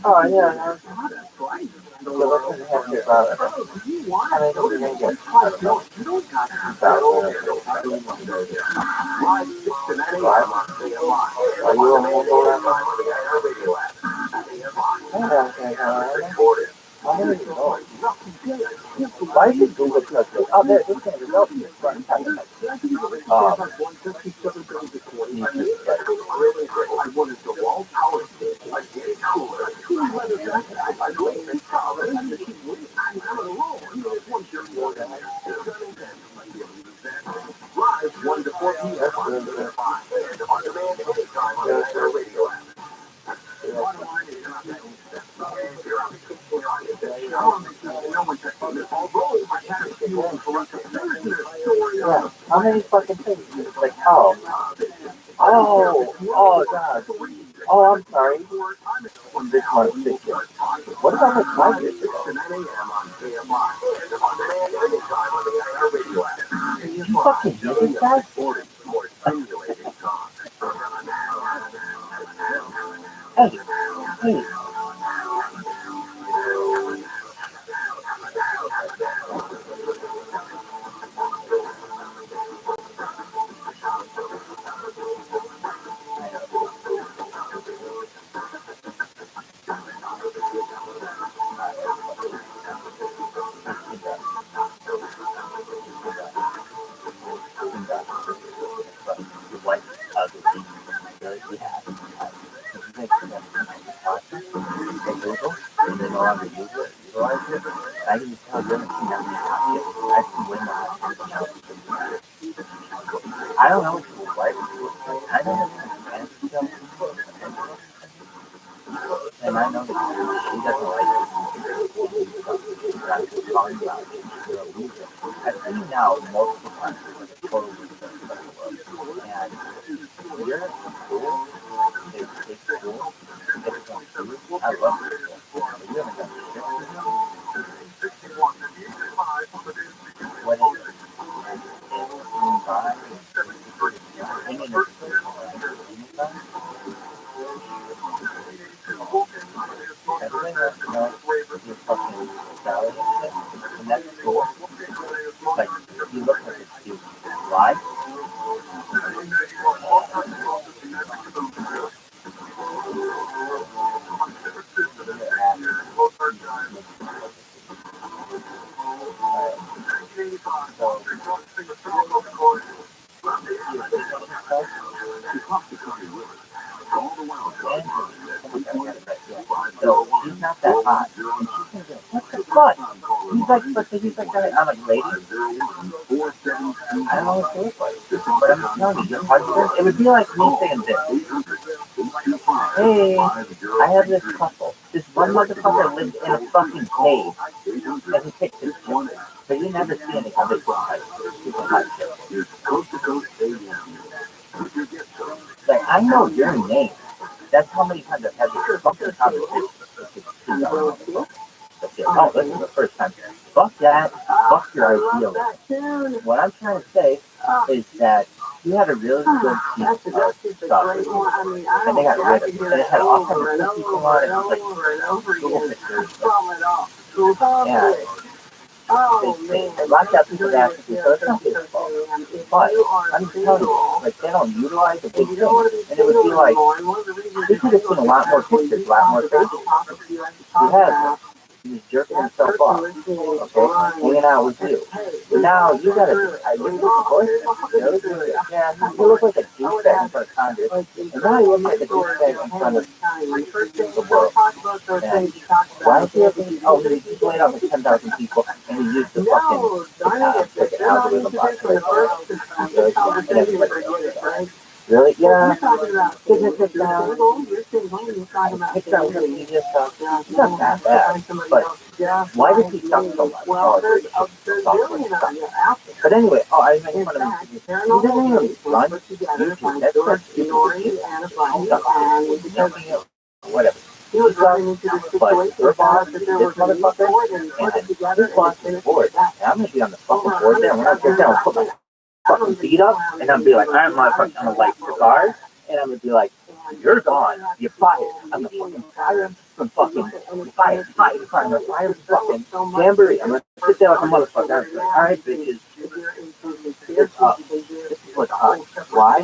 Oh, yeah. Why is it Google Plus? Oh, there, this thing is open. Live 1 to 4 p.m. on the 5 and on demand anytime on the radio app. Bottom line is not that and you're on vacation, you're on vacation. No one's checking this all roll. I had a few on corruption. There's this story Yeah. How many fucking things? Like, oh, God. Oh, I'm sorry. This one's 6 years. What about the 5 years ago? You fucking did it, guys? Hey. I didn't tell you anything that I've seen way more. I don't know what she was like. I don't know and I know that she doesn't like it. Talking about it. I've seen now multiple times totally and you're at school, it's cool, I love it. You haven't done shit. What is it? Everybody wants to know your fucking salary and shit, and that's cool. Like, you look like a cute. Why? So he's not that hot. What the fuck? He's like that. I'm like, lady. I don't know what to look like. But I'm telling you, your husband, it would be like me saying this. Hey, I have this couple. This one motherfucker lives in a fucking cave. And he takes his shit. But you never see any other shit. Like, I know your name. That's how many times I've had this fucking conversation. Oh, this is the first time. Fuck that. Fuck your ideal. What I'm trying to say is that you had a really good piece of stuff. And they got rid of it. And it had all kinds of people on it. It was like Google pictures. Yeah. They locked out people that actually, so it's not his fault. But I'm telling you, like, they don't utilize the big thing. And it would be like, we could have seen a lot more pictures, a lot more faces. We had it. He was jerking himself off, okay, hanging out with you. But now you gotta decide, you're the boyfriend. Yeah, you look like a douchebag in front of Congress, and now you look like a douchebag in front of the world. And why is he looking? Oh, he's laid off like 10,000 people, and he used the fucking algorithm bot to and everybody else. Really? Yeah. Signature down. It's not really media stuff. It's not that bad. But why does he suck so much? Oh, but anyway, oh, I made fun of him. He doesn't even run YouTube. That's what stupid. Whatever. He's but your boss is this motherfucker, and his boss is bored. And I'm gonna be on the fucking board there. When I get there, I'll put my fucking feet up, and I'm gonna be like, I'm gonna light cigars, and I'm gonna be like, you're gone, you're fired. I'm gonna fucking fire him from fucking fire from fucking Jamboree. I'm gonna sit there like a motherfucker. I'm like, alright, bitches. This is what's hot. Why?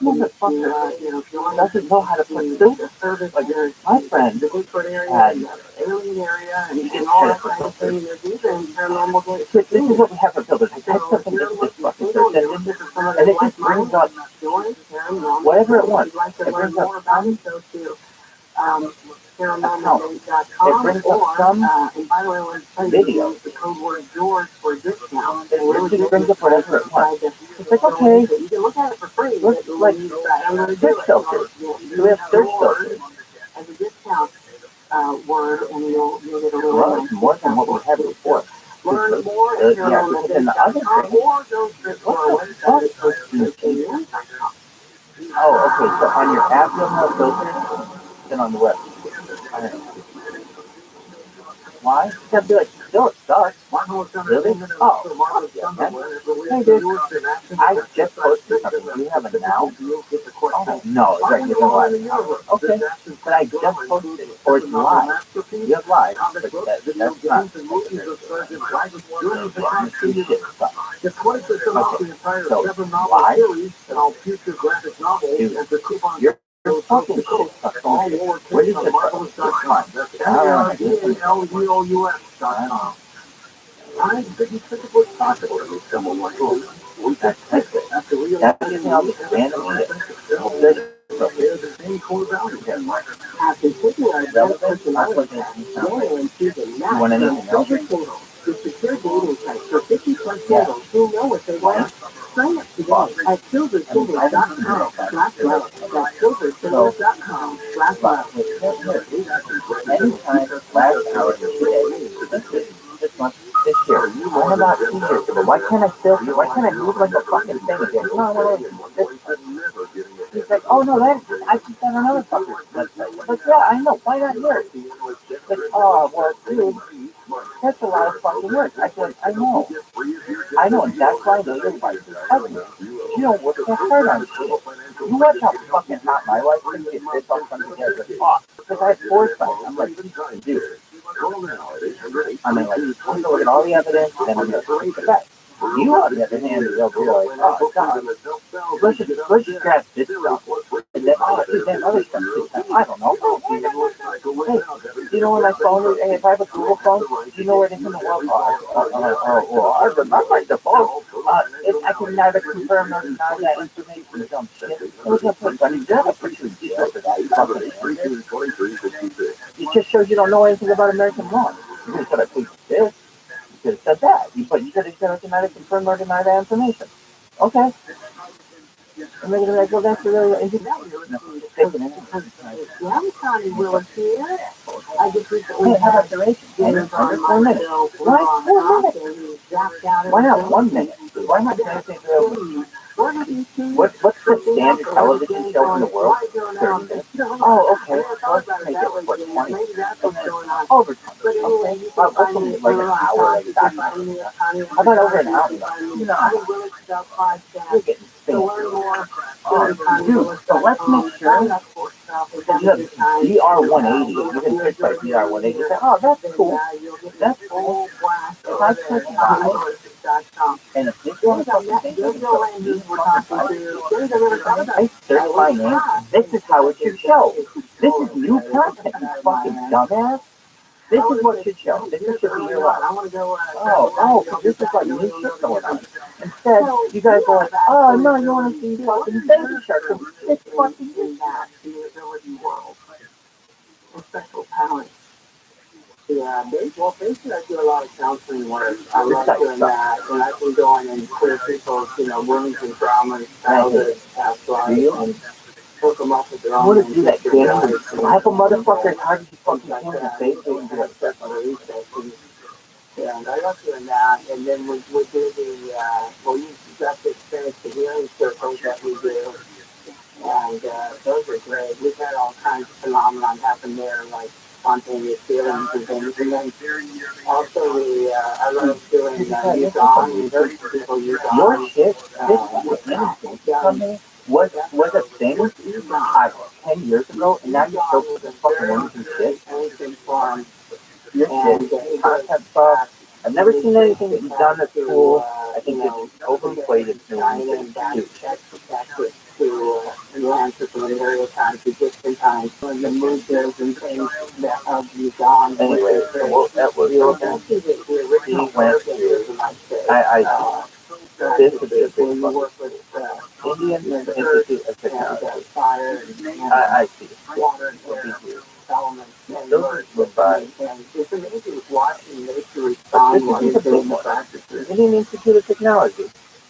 Motherfucker doesn't know how to put filters. Like my friend had, he didn't try to put filters. This is what we have for filters. I type something into this fucking search engine, and it just brings up whatever it wants. It brings up some account. It brings up some video. It just brings up whatever it wants. It's like, okay, let's like search filters. Do we have search filters? Well, it's more than what we had before. Yeah, because in the other thing, what the fuck? Oh, okay, so on your app you have more filters than on the web. I don't know. Why? You gotta be like, still it sucks. Really? Oh, yeah, man. Hey, dude, I just posted something. Do you have it now? Oh, no, it's right, you have live. Okay, but I just posted it. Or it's live. You have live, but that's not. Okay, so live? Dude, you're fucking shit. Where did you put it? Come on. I don't know. I'm pretty critical as possible to someone like you. That's it. That's the all this random shit. There's the same core value here. After taking our personality test, you want anything else? The secure dating site for 50 plus singles who know what they want. Sign up today at silversingles.com/love. That's silversingles.com/love. Anytime last hour today. This month, this year. I'm about 2 years ago. Why can't I move like a fucking thing again? No, this. He's like, oh no, I can send another fucking website. But yeah, I know. Why not yours? Like, oh, well, dude, that's a lot of fucking work. I said, I know, and that's why I know your wife is ugly. You don't work so hard on shit. You watch how fucking hot my wife can get this all come together. Oh, because I have 4 sons. I'm like, dude. I mean, like, I'm gonna look at all the evidence, and then I'm gonna pick the best. You, on the other hand, they'll be like, oh, God, let's just grab this stuff. And then, oh, that other stuff. I don't know. Hey, do you know where my phone is? Hey, if I have a Google phone, do you know where it is in the world? Oh, I remember my default. If I can neither confirm nor deny that information, dumb shit. It was going to put you in jail for that. It just shows you don't know anything about American law. You could have said, I plead this. You could have said that. But you could have said, I can neither confirm nor deny that information. Okay. And they're going to be like, well, that's really interesting. I just recently had a duration. Under 4 minutes. Why 4 minutes? Why not 1 minute? Why not 10 minutes? What's the standard television show in the world? 30 minutes. Oh, okay. Let's make it for 20 minutes. Over 20. Okay. What's like an hour? How about over an hour? No. You're getting dude, so let's make sure that you have VR180. You can search by VR180 and say, oh, that's cool. That's cool. If I click 5, and if this one is something, I search my name, this is how it should show. This is new content, you fucking dumbass. This is what should show. This should be your life. Oh, because this is like new shit going on. Instead, you guys are like, oh no, you want to see fucking baby shark from 6 fucking years. Special talent. Yeah, basically I do a lot of counseling work. I love doing that, and I've been going and clear people's, wounds and traumas, childhood, past lives, hook them up with their own. I want to do that, Danny. Slap a motherfucker hard as you fucking can in the face and do it. And I love doing that, and then we do you got to experience the healing circles that we do, and those are great. We've had all kinds of phenomenon happen there, like spontaneous feelings and things, and then also I love doing people use your shit, was a thing 10 years ago, and now you're still putting fucking women and shit. Your shit, content stuff. I've never seen anything that you've done that's cool. I think it's overplayed. It's new and to answer some of the stereotypes, Egyptian times, and the movements and things that have you gone. Anyway, so that was he went to, this is a big fucking Indian Institute of Technology. I see. Those went by. It's amazing watching nature respond while you're doing the practices. Indian Institute of Technology.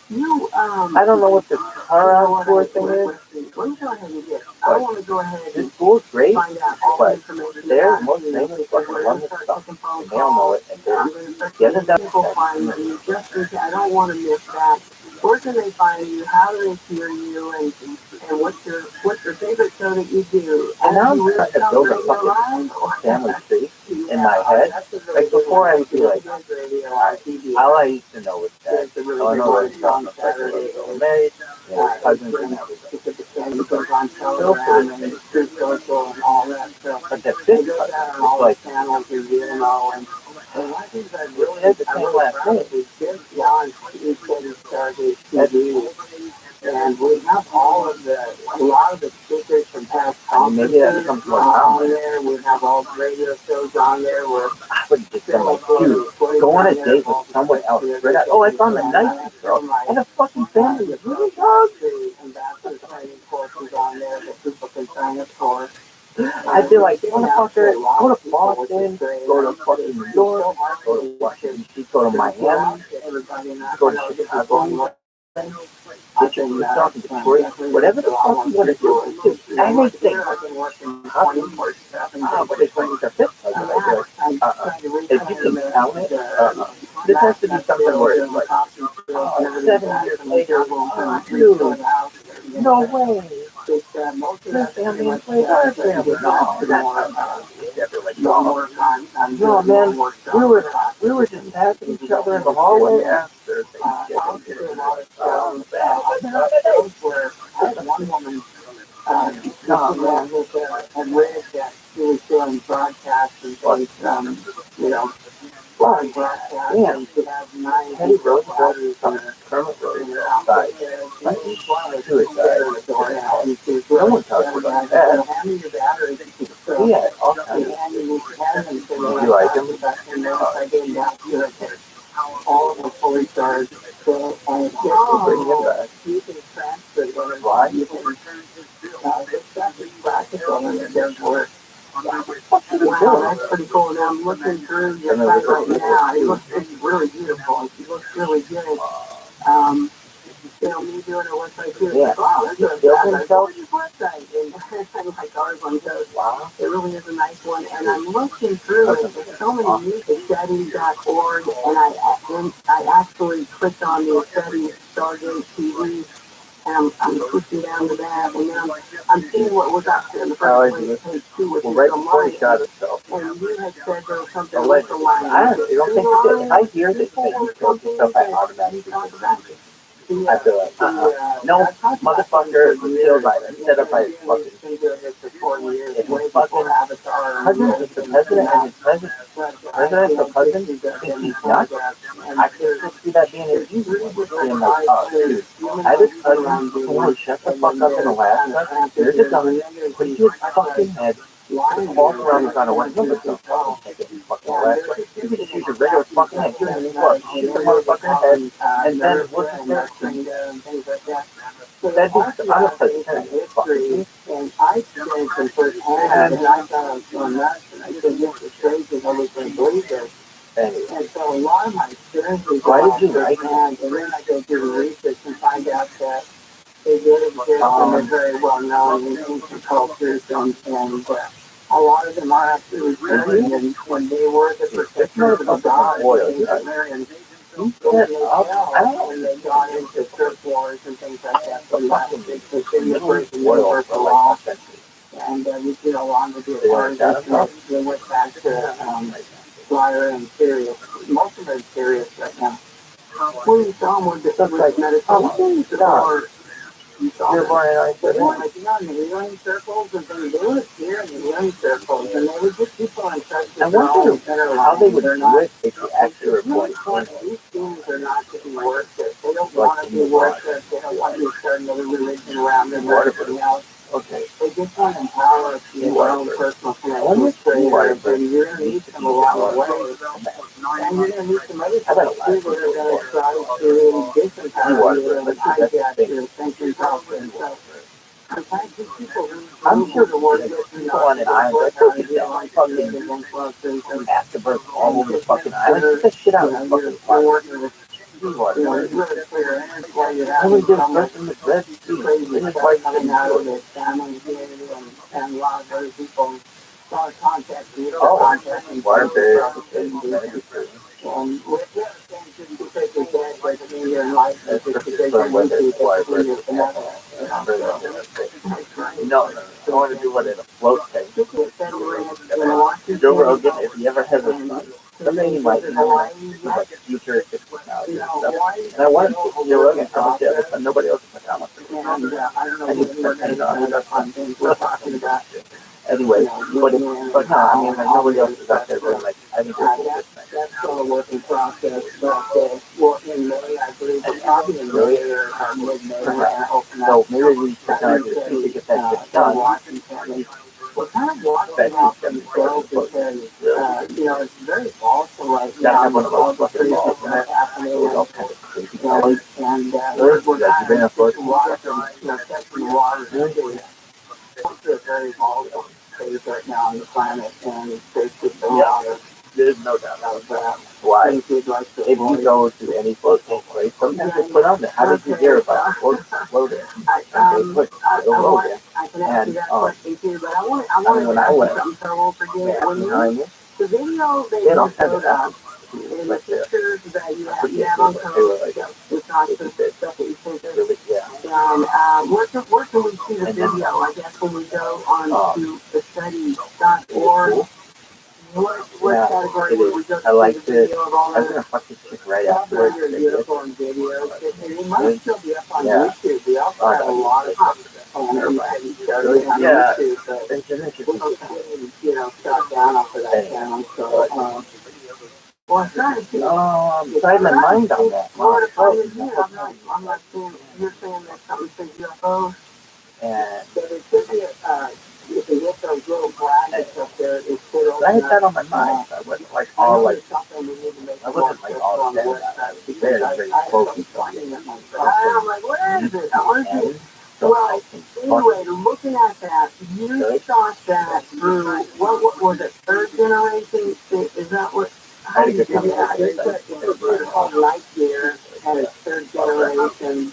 I don't know what the car tour thing is. I want to go ahead and this school's great, find out all but information. they're most famous fucking love this stuff. And they all know it, and they haven't done it. I don't want to miss that. Where can they find you? How do they hear you? And what's your favorite show that you do? And now I'm trying to build a fucking family tree in my head. Like before, I would be like, all I used to know was that all I know was that they were married, they were cousins, and everything. But that fifth cousin was like, it had the same last name. And we have a lot of the speakers from past conferences. Maybe that becomes more common. There. We have all the radio shows on there. I would just been like, dude, go on a date with someone else. Oh, I found the nicest girl. And a fucking family of really dogs. Ambassador training courses on there that people can sign up for. I'd be like, motherfucker, go to Boston, go to fucking New York, go to Washington, go to Miami, go to Chicago. Whatever the fuck you want to do, anything. But it's when it's a fifth cousin, I'd be like, if you can count it, this has to be something where it's like, 7 years later, dude, no way. This family and play our family. No, man, we were just passing each other in the hallway after Thanksgiving. One woman, had raised that she was doing broadcasts and things, Yeah. Teddy Roosevelt is on Kermit Roosevelt side. Like, suicide. No one talks about that. Yeah, all kinds of shit. You like him? All of the fully charged. Bring him back. Why? Wow, that's pretty cool. Now I'm looking through your site right now. It's really beautiful. It looks really good. Me doing a website too. Yeah. Wow, that's a gorgeous website. And like ours one goes, wow, it really is a nice one. And I'm looking through it. There's so many new settings.org, and I actually clicked on the settings Stargate TV. And I'm pushing down to that, and then I'm seeing what was up there in the first place, page 2, which is right before he shot himself. And you had said there was something with the line. I don't think it did. I hear that he killed himself, I automatically think I feel like, no, motherfucker, killed by instead of by fucking. If his fucking cousin is the president and his presidential cousin thinks he's nuts, I can just see that being his being like, oh, dude, I have this cousin who will shut the fuck up in Alaska, there's a gun, put it to his fucking head, The false around is on a one. Look at some fucking last. You can just use a regular fucking head. You can what? Shoot the motherfucker head, and then what's the next thing? That'd be I'm a president. Fucking. And I experienced it firsthand, and I thought I was nuts, and I said, this is crazy, nobody can believe this. And so a lot of my experiences why did you like firsthand, and then I go do the research and find out that they did exist, and they're very well known in ancient cultures, and a lot of them are actually true, and when they were the protectors of the gods, I don't know. when they got into turf wars and things like that, so that was within the universal law. And we did along with the authorities, they went back to Flyer and Sirius. Most of them are Sirius right now. Well, you saw them with the meditation, or you saw them like, in the healing circles, and they would appear in the healing circles, and they would just keep on touching. I wonder how they would do it if you actually were going these things are not to be worshipped. They don't want to be worshipped. They don't want to start another religion around them or anything else. Okay. They just want to empower us in their own personal connection with Creator, and you're going to meet them along the way. And you're going to meet some other people too that are going to try to disempower you and hijack your thinking process. So, sometimes these people I'm sure the word people on an island, they're fucking afterbirth all over the fucking island. Get that shit out of the fucking fire. Only did first in the Red Sea. Then it's like coming out of the family community, and a lot of other people saw contact with contacting Waterbury. and with the other things, just because you're dead doesn't mean you're in life. It's just because you're with you, doesn't mean you're connected. No, I want to do what in a float tank. Joe Rogan, if he ever has a son, someday he might know like futuristic technology and stuff. And I want to see Joe Rogan how much he has a son. Nobody else is how much. I need to start paying on it. We're talking about it. Anyway, but no, I mean, like, nobody else is out there going like, I need to do this thing. That's still a working process, but well, in May, I believe, probably in May or mid-May, so maybe we technology to get that shit done. We're kind of watching out from the show because, it's very volatile right now. One of those fucking balls in there. All kinds of crazy colors. And we're kind of watching, testing the water. It's a very volatile phase right now on the planet, and there's just a lot of there's no doubt about that. Why? If you go to any floating place, sometimes they put on there. How did you hear about floating? And they put the logo. And when I went, the video they don't have it. in the pictures that you have on it's not the stuff that you think of. And where can we see the video? I guess when we go on to the study.org. What category would we go to? I like this. I was gonna fuck this shit right afterwards. Beautiful and videos. It might still be up on YouTube. We also have a lot of stuff on YouTube. Shot down off of that channel. So, well, I'm trying to see. I had my mind on that. I'm not saying, you're saying that something says UFOs. And so there could be if you get those little brackets up there, it's still. I had that on my mind. I wasn't like all like. I wasn't like all dead. I was very focused on it. I'm like, what is it? What is it? Well, anyway, looking at that, you thought that through, what was it, third generation? Is that what? How do you do that? It's called light year, and it's third generation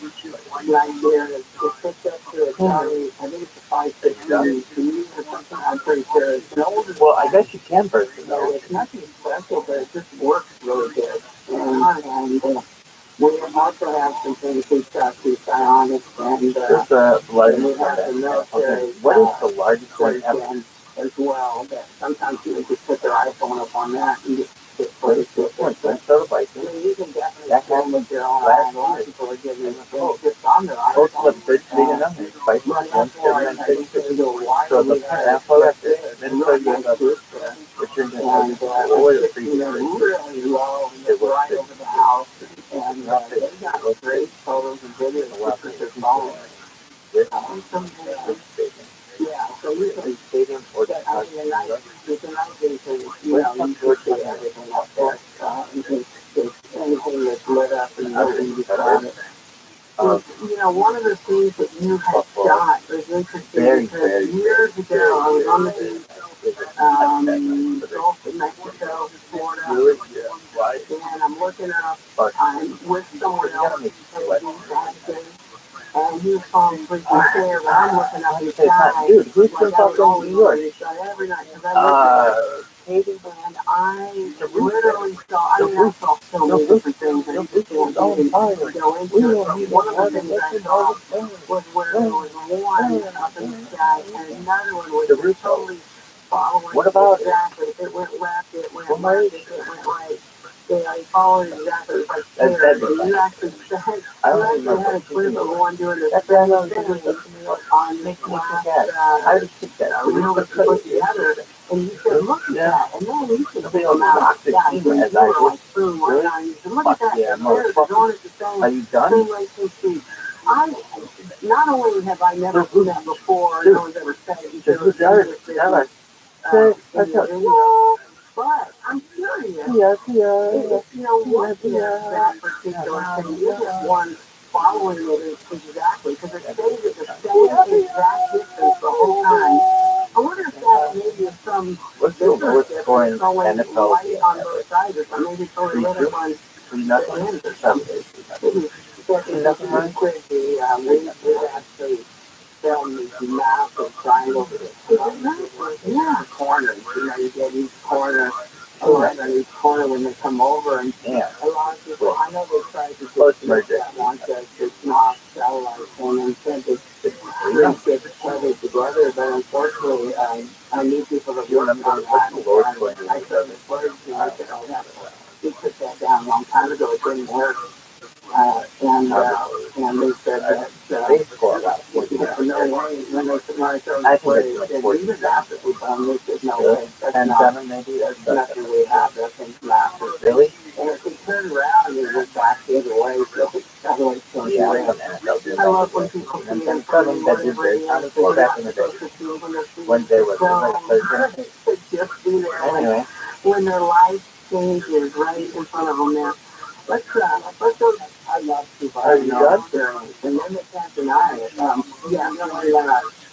light year. It's picked up to a Charlie, I think it's a 560 or something. I'm pretty sure it's an older. Well, I guess you can burst it though. It's nothing special, but it just works really good. And we also have some things we got through psionics and there's the largest we have the military. What is the largest one ever? As well, that sometimes people just put their iPhone up on that and just place it. You can definitely film with your own eyes. A lot of people are giving you just on their iPhone. Also, the bridge big enough, it's spicy. So the apple after it, then so you have a picture in oil freezing. Really low, and they're right over the house. And they got great photos and videos of their phone. Yeah, so usually stadium or it's a nice day to, you know, you can see everything up there. Anything that's lit up and you can find it. You know, one of the things that you had shot was interesting because years ago I was on the beach, Gulf of Mexico, Florida, and I'm looking up, I'm with someone else at the beach actually, and he was falling asleep in the chair, but I'm looking up in the sky. Dude, who's Like from New York? Every night, because I lived there. And I literally saw, I mean, I saw so many different things that you can't even go into it. One of the things I saw was where there was one up in the sky and another one was totally following exactly. If it went left, it went left. If it went right, they followed exactly. It was like stairs. And you actually had a clip of one doing the same thing on this last reel that you put together. And you said, look at that. And then you should see them out of the sky. So you were like, boom, right on. You said, look at that. The stairs are going at the same rate they see. Not only have I never seen that before, no one's ever said it until this video, but I'm curious, you know, what is that particular thing? Is it one following it exactly? Because it stays at the same exact distance the whole time. I wonder if that maybe is some bigger ship that's going light on both sides or something. Maybe totally lit up on the ends or something. Maybe it's crazy. We actually filmed these massive triangles. Yeah, corners. You know, you get each corner, a light on each corner when they come over. And a lot of people, I know they tried to just make that one to knock satellites and instead they get tethered together. But unfortunately, I knew people that worked on that. I said the birds, and I said, oh, we took that down a long time ago. It didn't work. And they said that they score about 40. No way. When I started to play, even after we found they said, no way. That's not, maybe that's nothing we have. That thing's massive. Really? And if we turn around, it was back the other way. So that way it's going to I love when people see it. Back in the day. When they were just be there. Anyway. When their life changes right in front of them there. Let's go. I love to buy and then they can't deny it. Yeah, it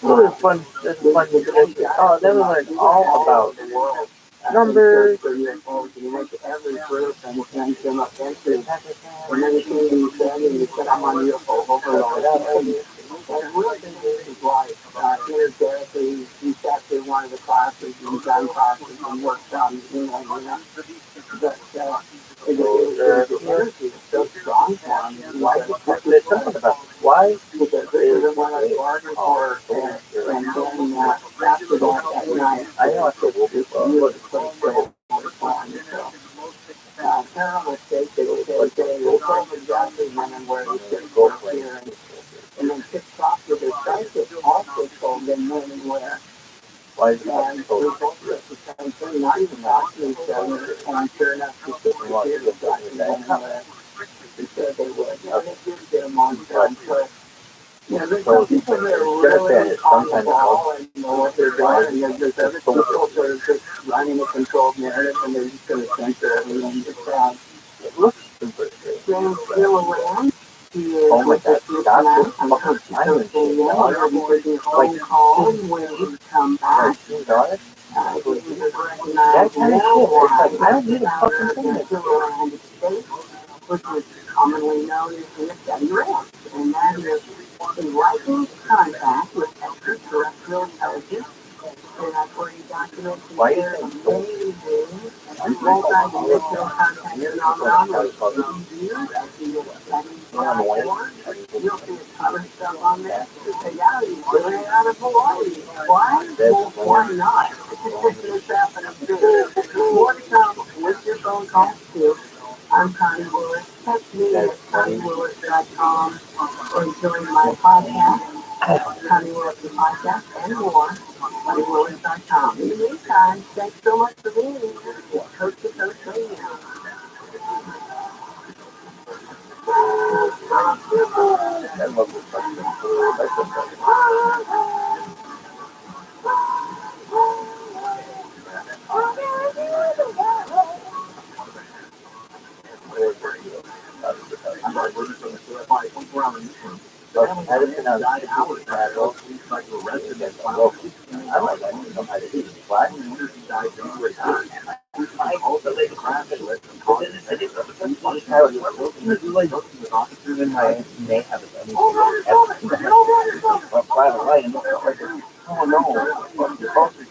was fun. It was fun. Oh, then we learned all about numbers. You make every group and them up into and everything you said, and you said I'm on your overload. And really, this is like energetically, you sat through one of the classes, and done classes, and worked on, but so strong for him. Why? There's something about why? Because this is what I bargained for, and then after that night, I know I said we'll be terrible mistake that they told exactly when and where he should go here, and then tipped off with his psychic also told them when and where. Why is that? And we both did the same thing, not even talking to each other, and sure enough, he said they did exactly when and where. He said they would. And they did get him on time. So, there's some people that are really on the ball and know what they're doing, and there's other people that are just running a controlled narrative, and they're just going to censor everything. It looks super good. James Gilliland. Oh my God, stop this fucking silence. Like, call when he come back. That kind of shit, it's like, I don't need a fucking thing. Which is commonly known as the Study Ramp, and that is enlightening contact with extraterrestrial intelligence, and that's where he documents and shares amazing multi-dimensional contact phenomenon with EVs, as he will study more. You'll see a ton of stuff on there. And now he's doing it out of Hawaii. Why? Well, why not? It's happening too. More to come with your phone calls too. I'm Connie Willis. Text me at ConnieWillis.com or join my podcast, Connie Willis the Podcast, and more, ConnieWillis.com. In the meantime, thanks so much for being here. It's Coast to Coast Radio. I love this podcast. But Edison has natural. I like that. I know how to eat. Why? Also, they crafted with some content. I was like, even my may have it anything. But by the way, oh no, the culture